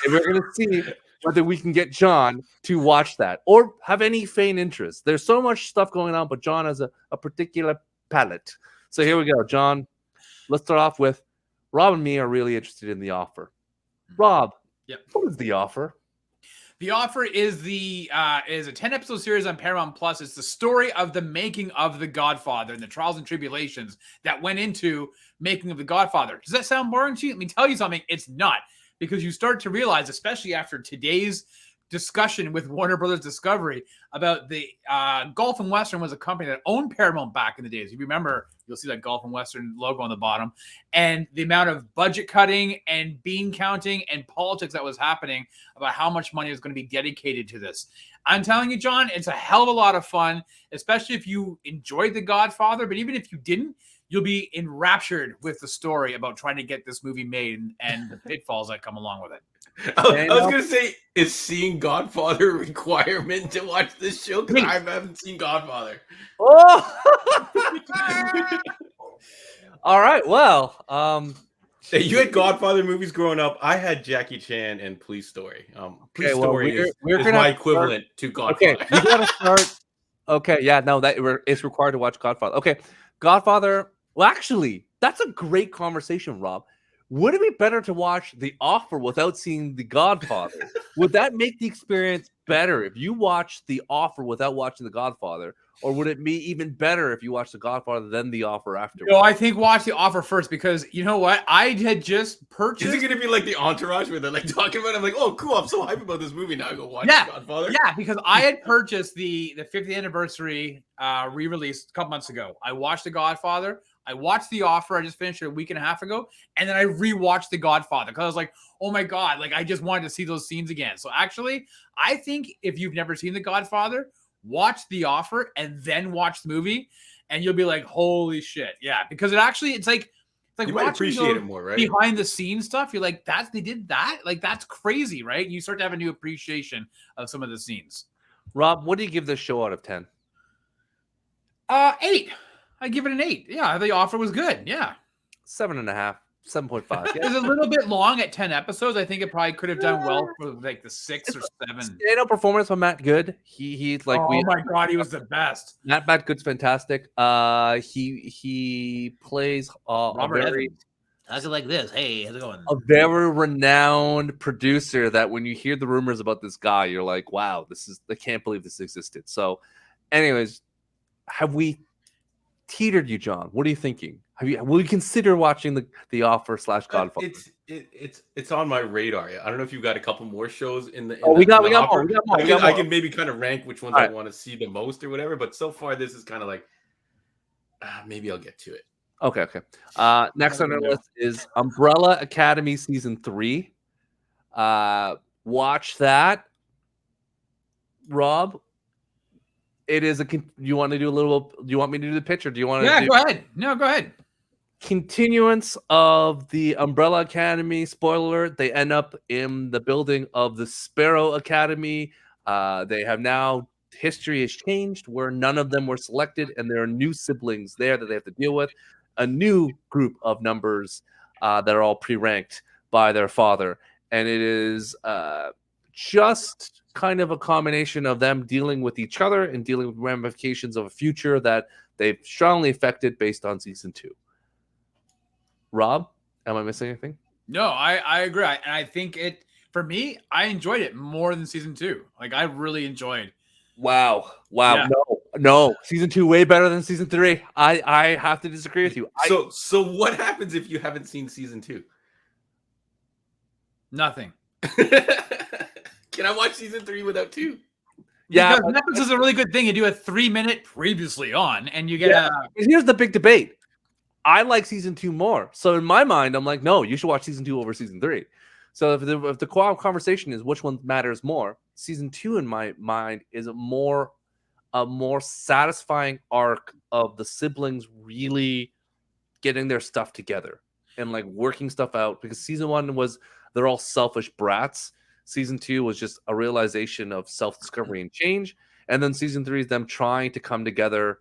we're gonna see whether we can get John to watch that or have any faint interest. There's so much stuff going on, but John has a particular palate. So here we go, John. Let's start off with Rob and me are really interested in The Offer. Rob, what is The Offer? The Offer is a 10-episode series on Paramount Plus. It's the story of the making of The Godfather and the trials and tribulations that went into making of The Godfather. Does that sound boring to you? Let me tell you something. It's not. Because you start to realize, especially after today's discussion with Warner Brothers Discovery, about the Gulf and Western was a company that owned Paramount back in the days. If you remember, you'll see that Gulf and Western logo on the bottom. And the amount of budget cutting and bean counting and politics that was happening about how much money was going to be dedicated to this. I'm telling you, John, it's a hell of a lot of fun, especially if you enjoyed The Godfather. But even if you didn't, you'll be enraptured with the story about trying to get this movie made and the pitfalls that come along with it. I was going to say, is seeing Godfather a requirement to watch this show? Because I haven't seen Godfather. Oh! All right. Well, you had Godfather movies growing up. I had Jackie Chan and Police Story. Police Story is my equivalent to Godfather. Okay, you got to start. Okay, yeah, no, it's required to watch Godfather. Okay, Godfather. Well, actually, that's a great conversation, Rob. Would it be better to watch The Offer without seeing The Godfather? Would that make the experience better if you watch The Offer without watching The Godfather, or would it be even better if you watch The Godfather then The Offer afterwards? No, I think watch The Offer first because you know what? I had just purchased. Is it going to be like the Entourage where they're like talking about it? I'm like, oh, cool. I'm so hyped about this movie. Now I go watch Godfather. Yeah, because I had purchased the 50th anniversary re-release a couple months ago. I watched The Godfather. I watched The Offer. I just finished it a week and a half ago. And then I rewatched The Godfather because I was like, oh my God, like I just wanted to see those scenes again. So actually, I think if you've never seen The Godfather, watch The Offer and then watch the movie. And you'll be like, holy shit. Yeah. Because it's like you might appreciate it more, right? Behind the scenes stuff. You're like, they did that? Like, that's crazy, right? You start to have a new appreciation of some of the scenes. Rob, what do you give this show out of 10? 8. I give it an 8. Yeah, The Offer was good. Yeah. 7.5, 7.5. It was a little bit long at 10 episodes. I think it probably could have done well for like the 6 or 7. Stand-up performance from Matt Good. He's like, oh my God, he was the best. Matt Good's fantastic. He plays Robert Evans. How's it like this? Hey, how's it going? A very renowned producer that when you hear the rumors about this guy, you're like, wow, I can't believe this existed. So, anyways, have we teetered you, John? What are you thinking? Will you consider watching the Offer / Godfather? It's on my radar. I don't know if you've got a couple more shows in the. We got more. I can maybe kind of rank which ones I want to see the most or whatever. But so far, this is kind of like maybe I'll get to it. Okay. Next on our list is Umbrella Academy season 3. Watch that, Rob. It is you want to do a little? Do you want me to do the pitch, or do you want to? Yeah, go ahead. No, go ahead. Continuance of the Umbrella Academy. Spoiler: they end up in the building of the Sparrow Academy. They have now history has changed, where none of them were selected, and there are new siblings there that they have to deal with. A new group of numbers that are all pre-ranked by their father, and it is just kind of a combination of them dealing with each other and dealing with ramifications of a future that they've strongly affected based on season 2. Rob, am I missing anything? No, I agree. And I think for me, I enjoyed it more than season 2. Like, I really enjoyed. Wow. Yeah. No. Season 2 way better than season 3. I have to disagree with you. So what happens if you haven't seen season 2? Nothing. Can I watch season 3 without 2? Yeah, because Netflix is a really good thing. You do a 3-minute previously on, and you get Here's the big debate. I like season 2 more. So in my mind, I'm like, no, you should watch season 2 over season 3. So if the conversation is which one matters more, season 2 in my mind is a more satisfying arc of the siblings really getting their stuff together and like working stuff out, because season 1 was they're all selfish brats. Season 2 was just a realization of self-discovery and change. And then season 3 is them trying to come together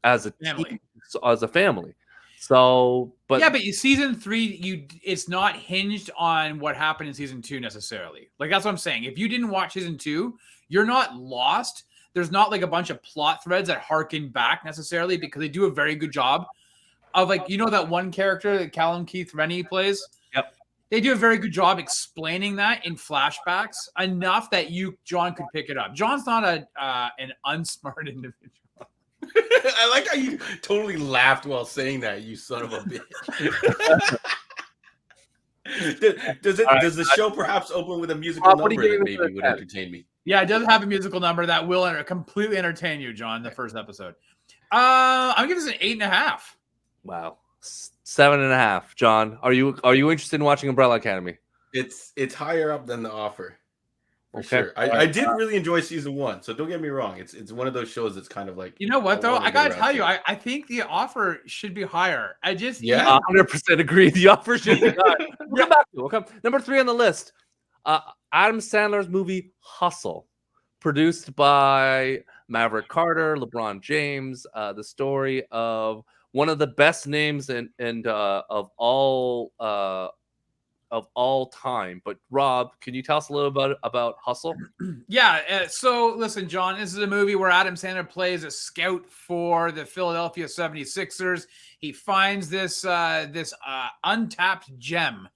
as a family. As a family. So, but season 3, it's not hinged on what happened in season 2 necessarily. Like, that's what I'm saying. If you didn't watch season 2, you're not lost. There's not like a bunch of plot threads that harken back necessarily, because they do a very good job of, like, you know, that one character that Callum Keith Rennie plays. Yep. They do a very good job explaining that in flashbacks enough that John could pick it up. John's not an unsmart individual. I like how you totally laughed while saying that, you son of a bitch. Does the show perhaps open with a musical number that maybe would entertain me? Yeah, it does have a musical number that will completely entertain you, John, the first episode. I'm giving this an 8.5. Wow. 7.5. John, are you interested in watching Umbrella Academy? It's higher up than The Offer. For okay. Sure. I did really enjoy season 1, so don't get me wrong. It's one of those shows that's kind of like, you know what though? I gotta tell you, I think The Offer should be higher. 100% agree. The Offer should be higher. We'll come back to it. Okay. Number 3 on the list. Adam Sandler's movie Hustle, produced by Maverick Carter, LeBron James. The story of one of the best names and of all of all time. But Rob, can you tell us a little bit about Hustle? Yeah. So listen, John, this is a movie where Adam Sandler plays a scout for the Philadelphia 76ers. He finds this untapped gem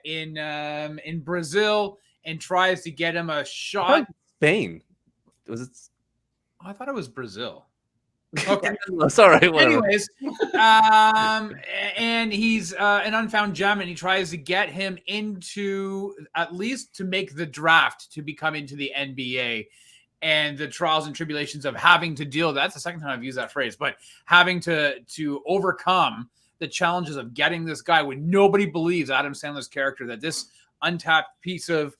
in Brazil and tries to get him a shot. Spain. Was it? I thought it was Brazil. Okay. Sorry. Whatever. Anyways, and he's an unfound gem, and he tries to get him into at least to make the draft to become into the NBA. And the trials and tribulations of having to deal. That's the second time I've used that phrase, but having to overcome the challenges of getting this guy when nobody believes Adam Sandler's character that this untapped piece of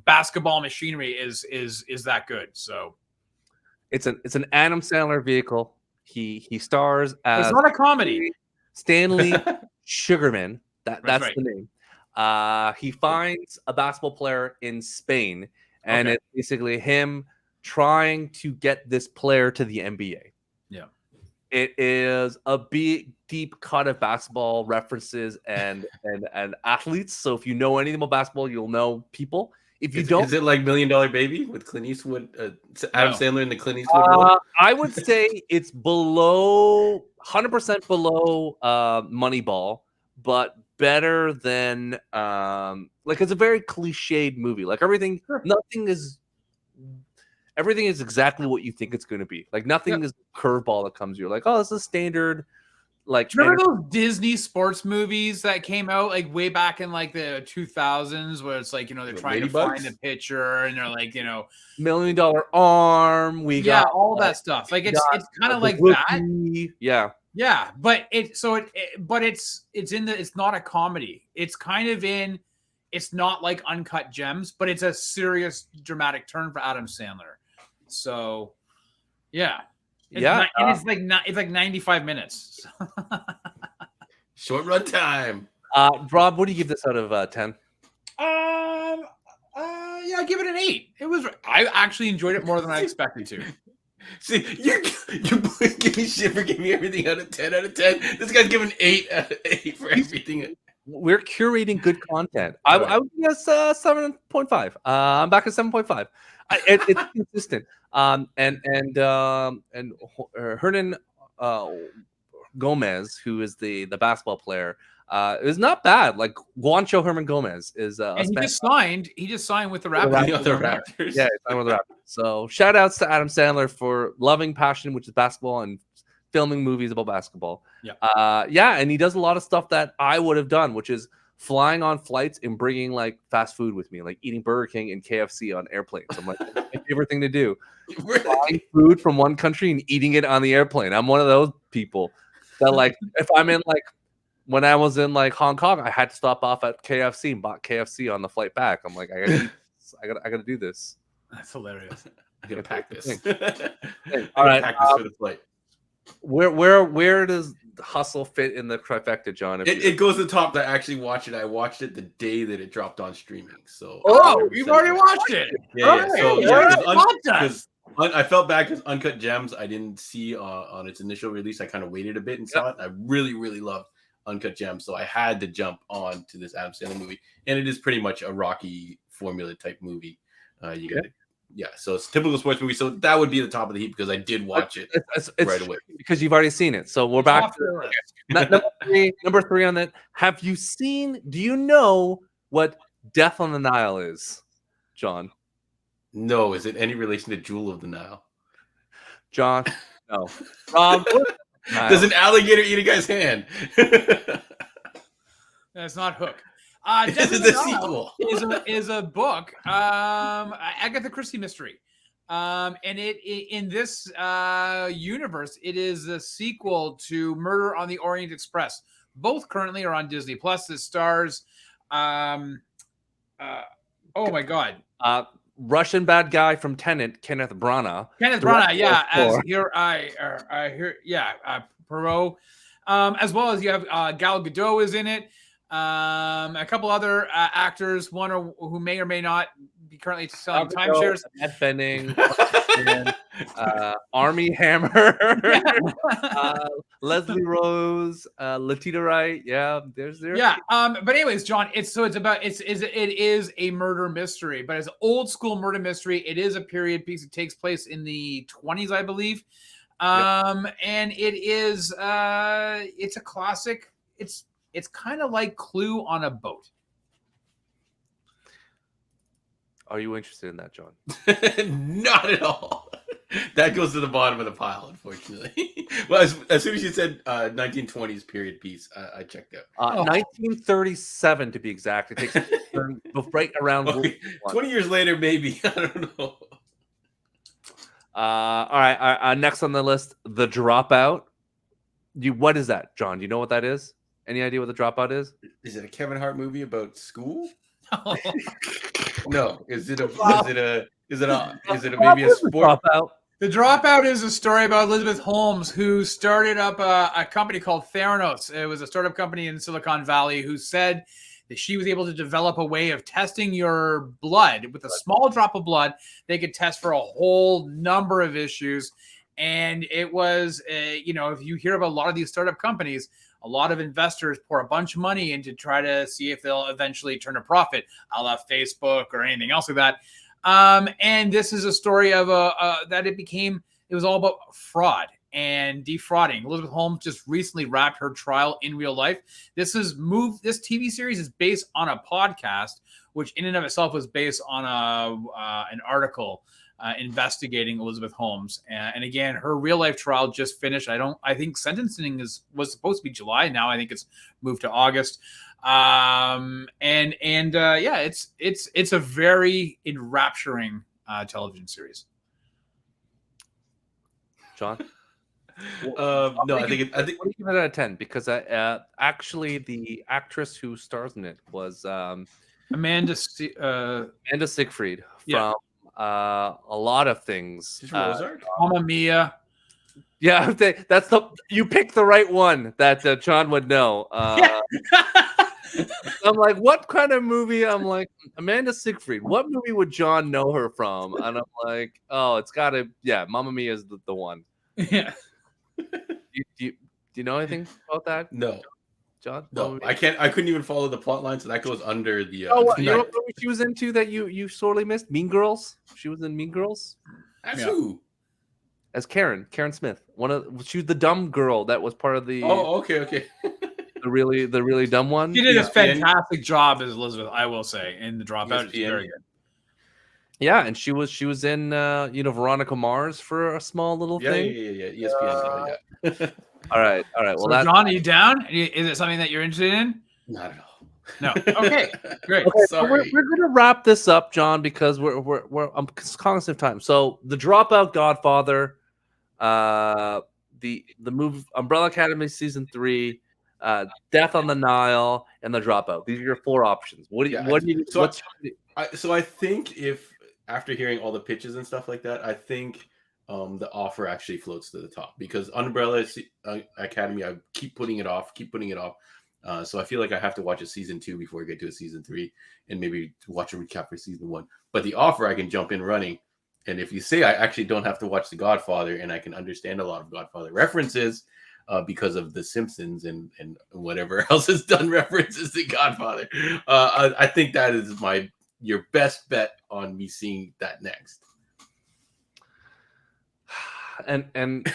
basketball machinery is that good. So it's an Adam Sandler vehicle. He stars as it's not a comedy. Stanley Sugarman. That's right. the name. He finds a basketball player in Spain, and it's basically him trying to get this player to the NBA. Yeah. It is a big, deep cut of basketball references and athletes. So if you know anything about basketball, you'll know people. If you don't, is it like $1 Million Baby with Clint Eastwood, Adam Sandler in the Clint Eastwood role? I would say it's 100% below Moneyball, but better than it's a very cliched movie. Like everything is exactly what you think it's going to be. Like nothing is a curveball that comes. You're like, oh, this is standard. Like, remember those Disney sports movies that came out like way back in like the 2000s, where it's like they're trying to find a pitcher and they're like $1 Million Arm. We got all that stuff. Like it's kind of like that. Yeah, but it's not a comedy. It's kind of it's not like Uncut Gems, but it's a serious dramatic turn for Adam Sandler. So, yeah. It's like 95 minutes. Short run time. Rob, what do you give this out of 10? I give it an 8. I actually enjoyed it more than I expected to. See, you're giving me shit for giving me everything out of 10 out of 10. This guy's giving 8 out of 8 for everything. We're curating good content. I would guess 7.5. I'm back at 7.5. It's consistent. And Hernan Gomez, who is the basketball player, is not bad. Like Juancho Herman Gomez is. And he just signed with the Raptors. Raptors. Yeah, he signed with the Raptors. So shout outs to Adam Sandler for loving passion, which is basketball, and filming movies about basketball. Yeah. And he does a lot of stuff that I would have done, which is flying on flights and bringing like fast food with me, like eating Burger King and KFC on airplanes. I'm like, that's my favorite thing to do. Buying food from one country and eating it on the airplane. I'm one of those people that like, if I'm in like, when I was in like Hong Kong, I had to stop off at KFC and bought KFC on the flight back. I'm like, I gotta do this. That's hilarious. I gotta pack this. All right, pack this for the flight. Where does Hustle fit in the trifecta, John? It goes to the top. I actually watched it. I watched it the day that it dropped on streaming. So you've already watched it. Yeah. Okay. So I felt bad because Uncut Gems I didn't see on its initial release. I kind of waited a bit and saw it. I really, really loved Uncut Gems, so I had to jump on to this Adam Sandler movie, and it is pretty much a Rocky formula type movie. So it's a typical sports movie. So that would be the top of the heap because I did watch it right away because you've already seen it. So we're back to number three on that. Have you seen? Do you know what Death on the Nile is, John? No. Is it any relation to Jewel of the Nile? John, no. Rob, does an alligator eat a guy's hand? That's not Hook. This is the sequel. is a book, Agatha Christie mystery, and in this universe, it is the sequel to Murder on the Orient Express. Both currently are on Disney Plus. It stars, oh my God, Russian bad guy from Tenet, Kenneth Branagh. Yeah, as here I hear, Perot, as well as you have Gal Gadot is in it. A couple other actors, who may or may not currently selling Batgirl, timeshares. Matt Benning, Army Hammer, Leslie Rose, Latita Wright. Yeah, there's Yeah. But anyways, John, it is a murder mystery, but it's an old school murder mystery. It is a period piece. It takes place in the 20s, I believe. And it is it's a classic. It's kind of like Clue on a boat. Are you interested in that, John? Not at all. That goes to the bottom of the pile, unfortunately. Well, as soon as you said 1920s period piece, I checked out. 1937 to be exact. It takes right around. Okay. 20 years later, maybe. I don't know. All right. Next on the list, The Dropout. What is that, John? Do you know what that is? Any idea what The Dropout is? Is it a Kevin Hart movie about school? No. Is it maybe a sport? Dropout? The Dropout is a story about Elizabeth Holmes, who started up a company called Theranos. It was a startup company in Silicon Valley who said that she was able to develop a way of testing your blood with a small drop of blood. They could test for a whole number of issues. And it was, if you hear about a lot of these startup companies, a lot of investors pour a bunch of money in to try to see if they'll eventually turn a profit, a la Facebook or anything else like that. And this is a story of that it was all about fraud and defrauding. Elizabeth Holmes just recently wrapped her trial in real life. This TV series is based on a podcast, which in and of itself was based on an article investigating Elizabeth Holmes. And again, her real life trial just finished. I think sentencing was supposed to be July. Now I think it's moved to August. It's a very enrapturing television series. John? No, I think what do you give it out of 10? Because actually the actress who stars in it was Amanda Siegfried from a lot of things. She's from Ozark? Mamma Mia. Yeah, you picked the right one that John would know. I'm like, what kind of movie? I'm like, Amanda Siegfried. What movie would John know her from? And I'm like, oh, it's got to, Mamma Mia is the one. Yeah. Do you know anything about that? No. John? No, I can't. I couldn't even follow the plot line, so that goes under the. You know what movie she was into that you sorely missed? Mean Girls. She was in Mean Girls. That's who? As Karen Smith. She was the dumb girl that was part of the. Oh, okay. the really dumb one. She did a fantastic job as Elizabeth, I will say, in The Dropout. It's very good. Yeah, and she was in Veronica Mars for a small little thing. Yeah. ESPN. Yeah. All right. Well, so John, are you down? Is it something that you're interested in? Not at all. No. Okay. Great. Okay, sorry. So we're gonna wrap this up, John, because I'm conscious of time. So The Dropout, Godfather, the move, Umbrella Academy season 3, Death on the Nile, and The Dropout. These are your 4 options. So I think if after hearing all the pitches and stuff like that, I think the offer actually floats to the top, because Umbrella Academy, I keep putting it off. So I feel like I have to watch a season 2 before I get to a season 3, and maybe watch a recap for season 1. But The Offer, I can jump in running. And if you say I actually don't have to watch The Godfather, and I can understand a lot of Godfather references because of The Simpsons and whatever else has done references to Godfather, I think that is your best bet on me seeing that next. And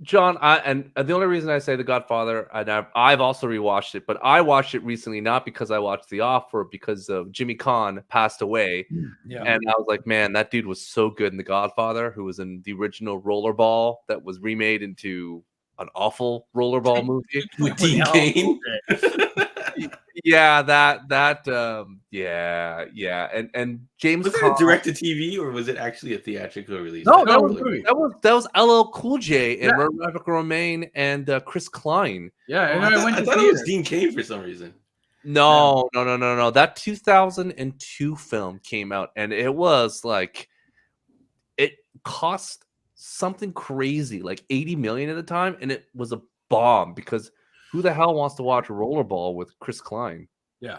John, the only reason I say The Godfather, and I've also rewatched it, but I watched it recently not because I watched The Offer, because of Jimmy Caan passed away, and I was like, man, that dude was so good in The Godfather, who was in the original Rollerball that was remade into an awful Rollerball movie with Dean Cain. Yeah, and James. Was it a direct-to-TV or was it actually a theatrical release? No, that was LL Cool J and Rebecca Romaine and Chris Klein. Yeah, I thought it was Dean Cain for some reason. No. That 2002 film came out, and it was like, it cost something crazy, like $80 million at the time, and it was a bomb because who the hell wants to watch Rollerball with Chris Klein? Yeah.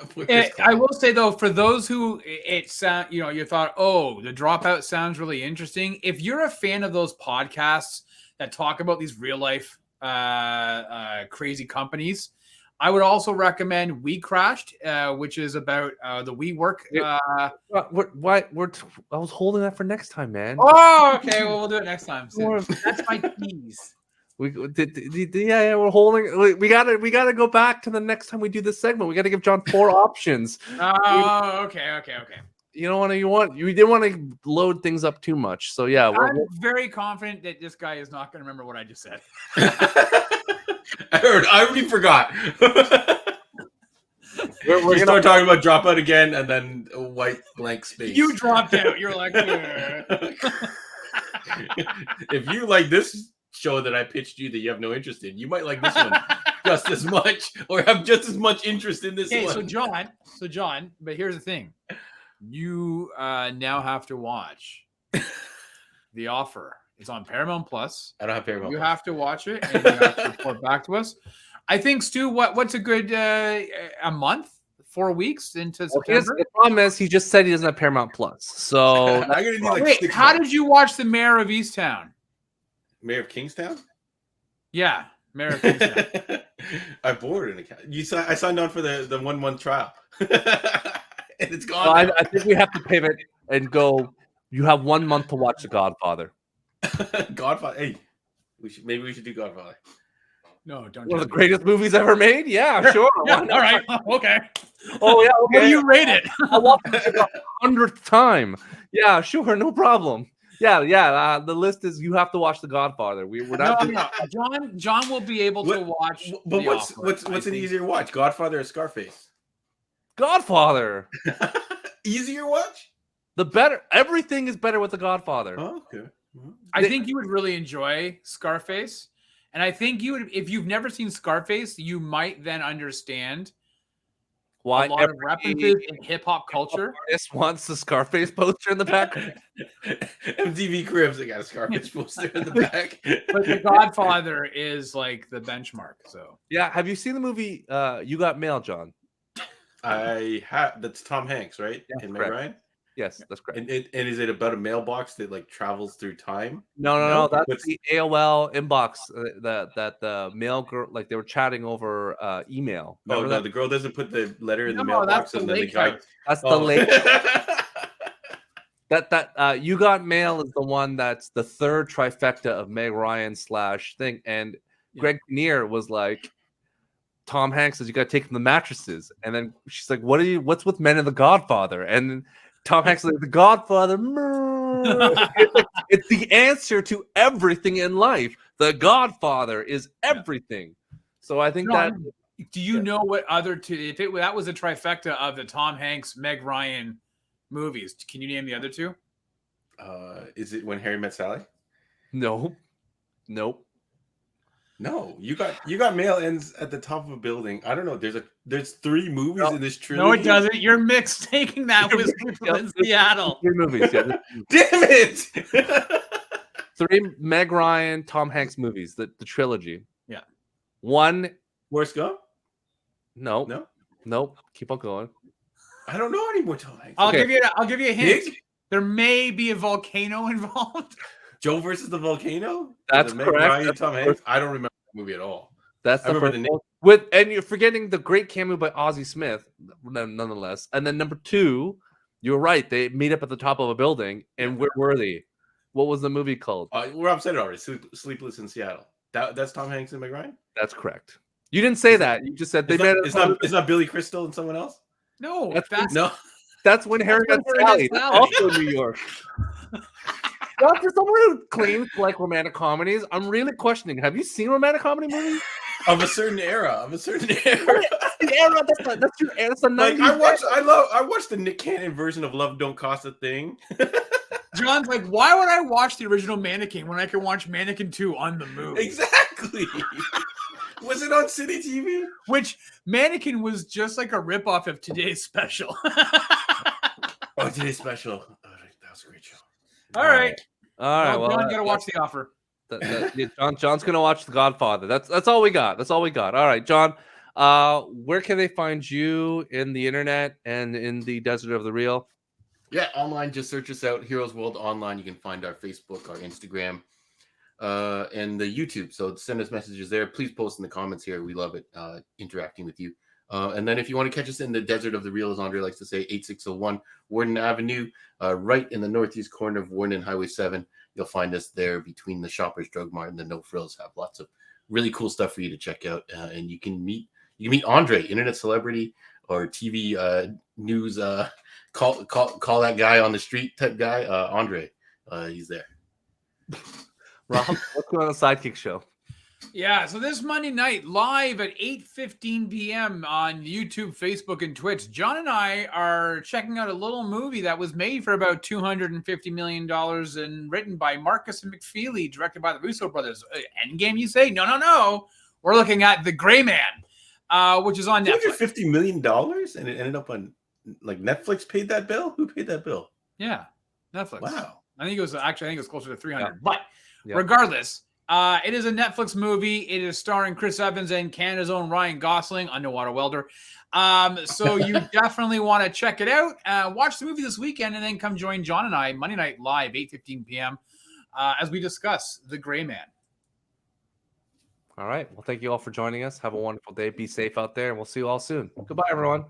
Poor Chris I Klein. will say though, for those who it sound, you thought, oh, the Dropout sounds really interesting. If you're a fan of those podcasts that talk about these real life crazy companies, I would also recommend We Crashed, which is about the WeWork. I was holding that for next time, man. Oh, okay. Well, we'll do it next time. So that's my tease. Yeah, we're holding. We gotta go back to the next time we do this segment. We gotta give John 4 options. Oh, okay. You don't want to. You didn't want to load things up too much. So yeah, I'm very confident that this guy is not going to remember what I just said. I already forgot. we're gonna start talking about Dropout again, and then a white blank space. You dropped out. You're like, if you like this show that I pitched you that you have no interest in, you might like this one just as much, or have just as much interest in this one. So John, but here's the thing: you now have to watch The Offer. It's on Paramount Plus. I don't have Paramount. You Plus. have to watch it, and you have to report back to us. I think, Stu, what's a good a month, 4 weeks into September? The problem is he just said he doesn't have Paramount Plus. So I'm gonna need like wait, 6 how months. did you watch The Mayor of Easttown? Mayor of Kingstown? Yeah, Mayor of Kingstown. I bought an account. I signed on for the 1 month trial, and it's gone. So I think we have to pivot and go. You have 1 month to watch The Godfather. Godfather. Hey, maybe we should do Godfather. No, don't. One of the greatest movies ever made. Yeah, sure. Yeah, all right. Okay. Oh yeah. Okay. What do you rate it? I watched it for the 100th time. Yeah, sure, no problem. Yeah. The list is you have to watch The Godfather. We're not. No. John will be able to watch. But what's an easier watch, Godfather or Scarface? Godfather. Easier watch? The better. Everything is better with The Godfather. Oh, okay. I think you would really enjoy Scarface, and I think you would, if you've never seen Scarface, you might then understand Why a lot of references in hip hop culture. This wants the Scarface poster in the back. MTV Cribs, they got a Scarface poster in the back. But The Godfather is like the benchmark. So Yeah, have you seen the movie You Got Mail, John? I have. That's Tom Hanks, right? Yeah, And Meg correct. Ryan. Yes, that's correct. And is it about a mailbox that like travels through time? No. That's the AOL inbox that the mail girl, like they were chatting over email. No, Remember that? the girl doesn't put the letter in the No, mailbox, that's the and then the Lake guy. House. That's the Oh. late. That You Got Mail is the one that's the third trifecta of Meg Ryan / thing, and Greg Kinnear was like, Tom Hanks says you got to take them the mattresses, and then she's like, what's with Men in The Godfather? And Tom Hanks is like, The Godfather. It's the answer to everything in life. The Godfather is everything. So I think that. Do you know what other two? If that was a trifecta of the Tom Hanks, Meg Ryan movies, can you name the other two? Is it When Harry Met Sally? Nope. No, you got mail ends at the top of a building. I don't know. There's 3 movies in this trilogy. No, it doesn't. You're mixed taking that with people in Seattle. 3 movies. Yeah. Damn it! 3 Meg Ryan, Tom Hanks movies. The trilogy. Yeah. 1. Forrest Gump? Nope. No. Nope. Keep on going. I don't know any more Tom Hanks. I'll give you a hint. Big? There may be a volcano involved. Joe versus the volcano. That's Meg correct. Ryan, That's Tom the Hanks. I don't remember the movie at all. That's I the remember first the one. And you're forgetting the great cameo by Ozzie Smith, nonetheless. And then number 2, you're right. They meet up at the top of a building. And where were they? What was the movie called? We're upset already. Sleepless in Seattle. That's Tom Hanks and Meg Ryan. That's correct. You didn't say that. You just said they met. It's not Billy Crystal and someone else. No, That's When Harry Met Sally. That's also New York. Not for someone who claims to like romantic comedies, I'm really questioning. Have you seen romantic comedy movies? Of a certain era. That's the era. That's your era. That's the 90s. Like I watched the Nick Cannon version of Love Don't Cost a Thing. John's like, why would I watch the original Mannequin when I can watch Mannequin 2 on the move? Exactly. Was it on City TV? Which Mannequin was just like a ripoff of Today's Special. Oh, Today's Special. Oh, that was a great show. All right. Well, John, gotta watch The Offer. John's gonna watch The Godfather. That's all we got. All right, John. Where can they find you in the internet and in the desert of the real? Yeah, online, just search us out, Heroes World Online. You can find our Facebook, our Instagram, and the YouTube. So send us messages there. Please post in the comments here. We love it interacting with you. And then if you want to catch us in the desert of the real, as Andre likes to say, 8601 Warden Avenue, right in the northeast corner of Warden and Highway 7. You'll find us there between the Shoppers Drug Mart and the No Frills. Have lots of really cool stuff for you to check out. And you can meet Andre, internet celebrity or TV news call that guy on the street type guy. Andre, he's there. Rob, what's going on the Sidekick Show? Yeah, so this Monday night, live at 8:15 p.m. on YouTube, Facebook, and Twitch, John and I are checking out a little movie that was made for about $250 million and written by Marcus and McFeely, directed by the Russo brothers. Endgame, you say? No. We're looking at The Gray Man, which is on Netflix. $250 million, and it ended up on, like, Netflix paid that bill? Who paid that bill? Yeah, Netflix. Wow. I think it was closer to 300. Yeah. But Yeah. regardless, it is a Netflix movie. It is starring Chris Evans and Canada's own Ryan Gosling, underwater welder. So you definitely want to check it out. Watch the movie this weekend and then come join John and I Monday night live, 8:15 p.m. As we discuss The Gray Man. All right. Well, thank you all for joining us. Have a wonderful day. Be safe out there, and we'll see you all soon. Goodbye, everyone.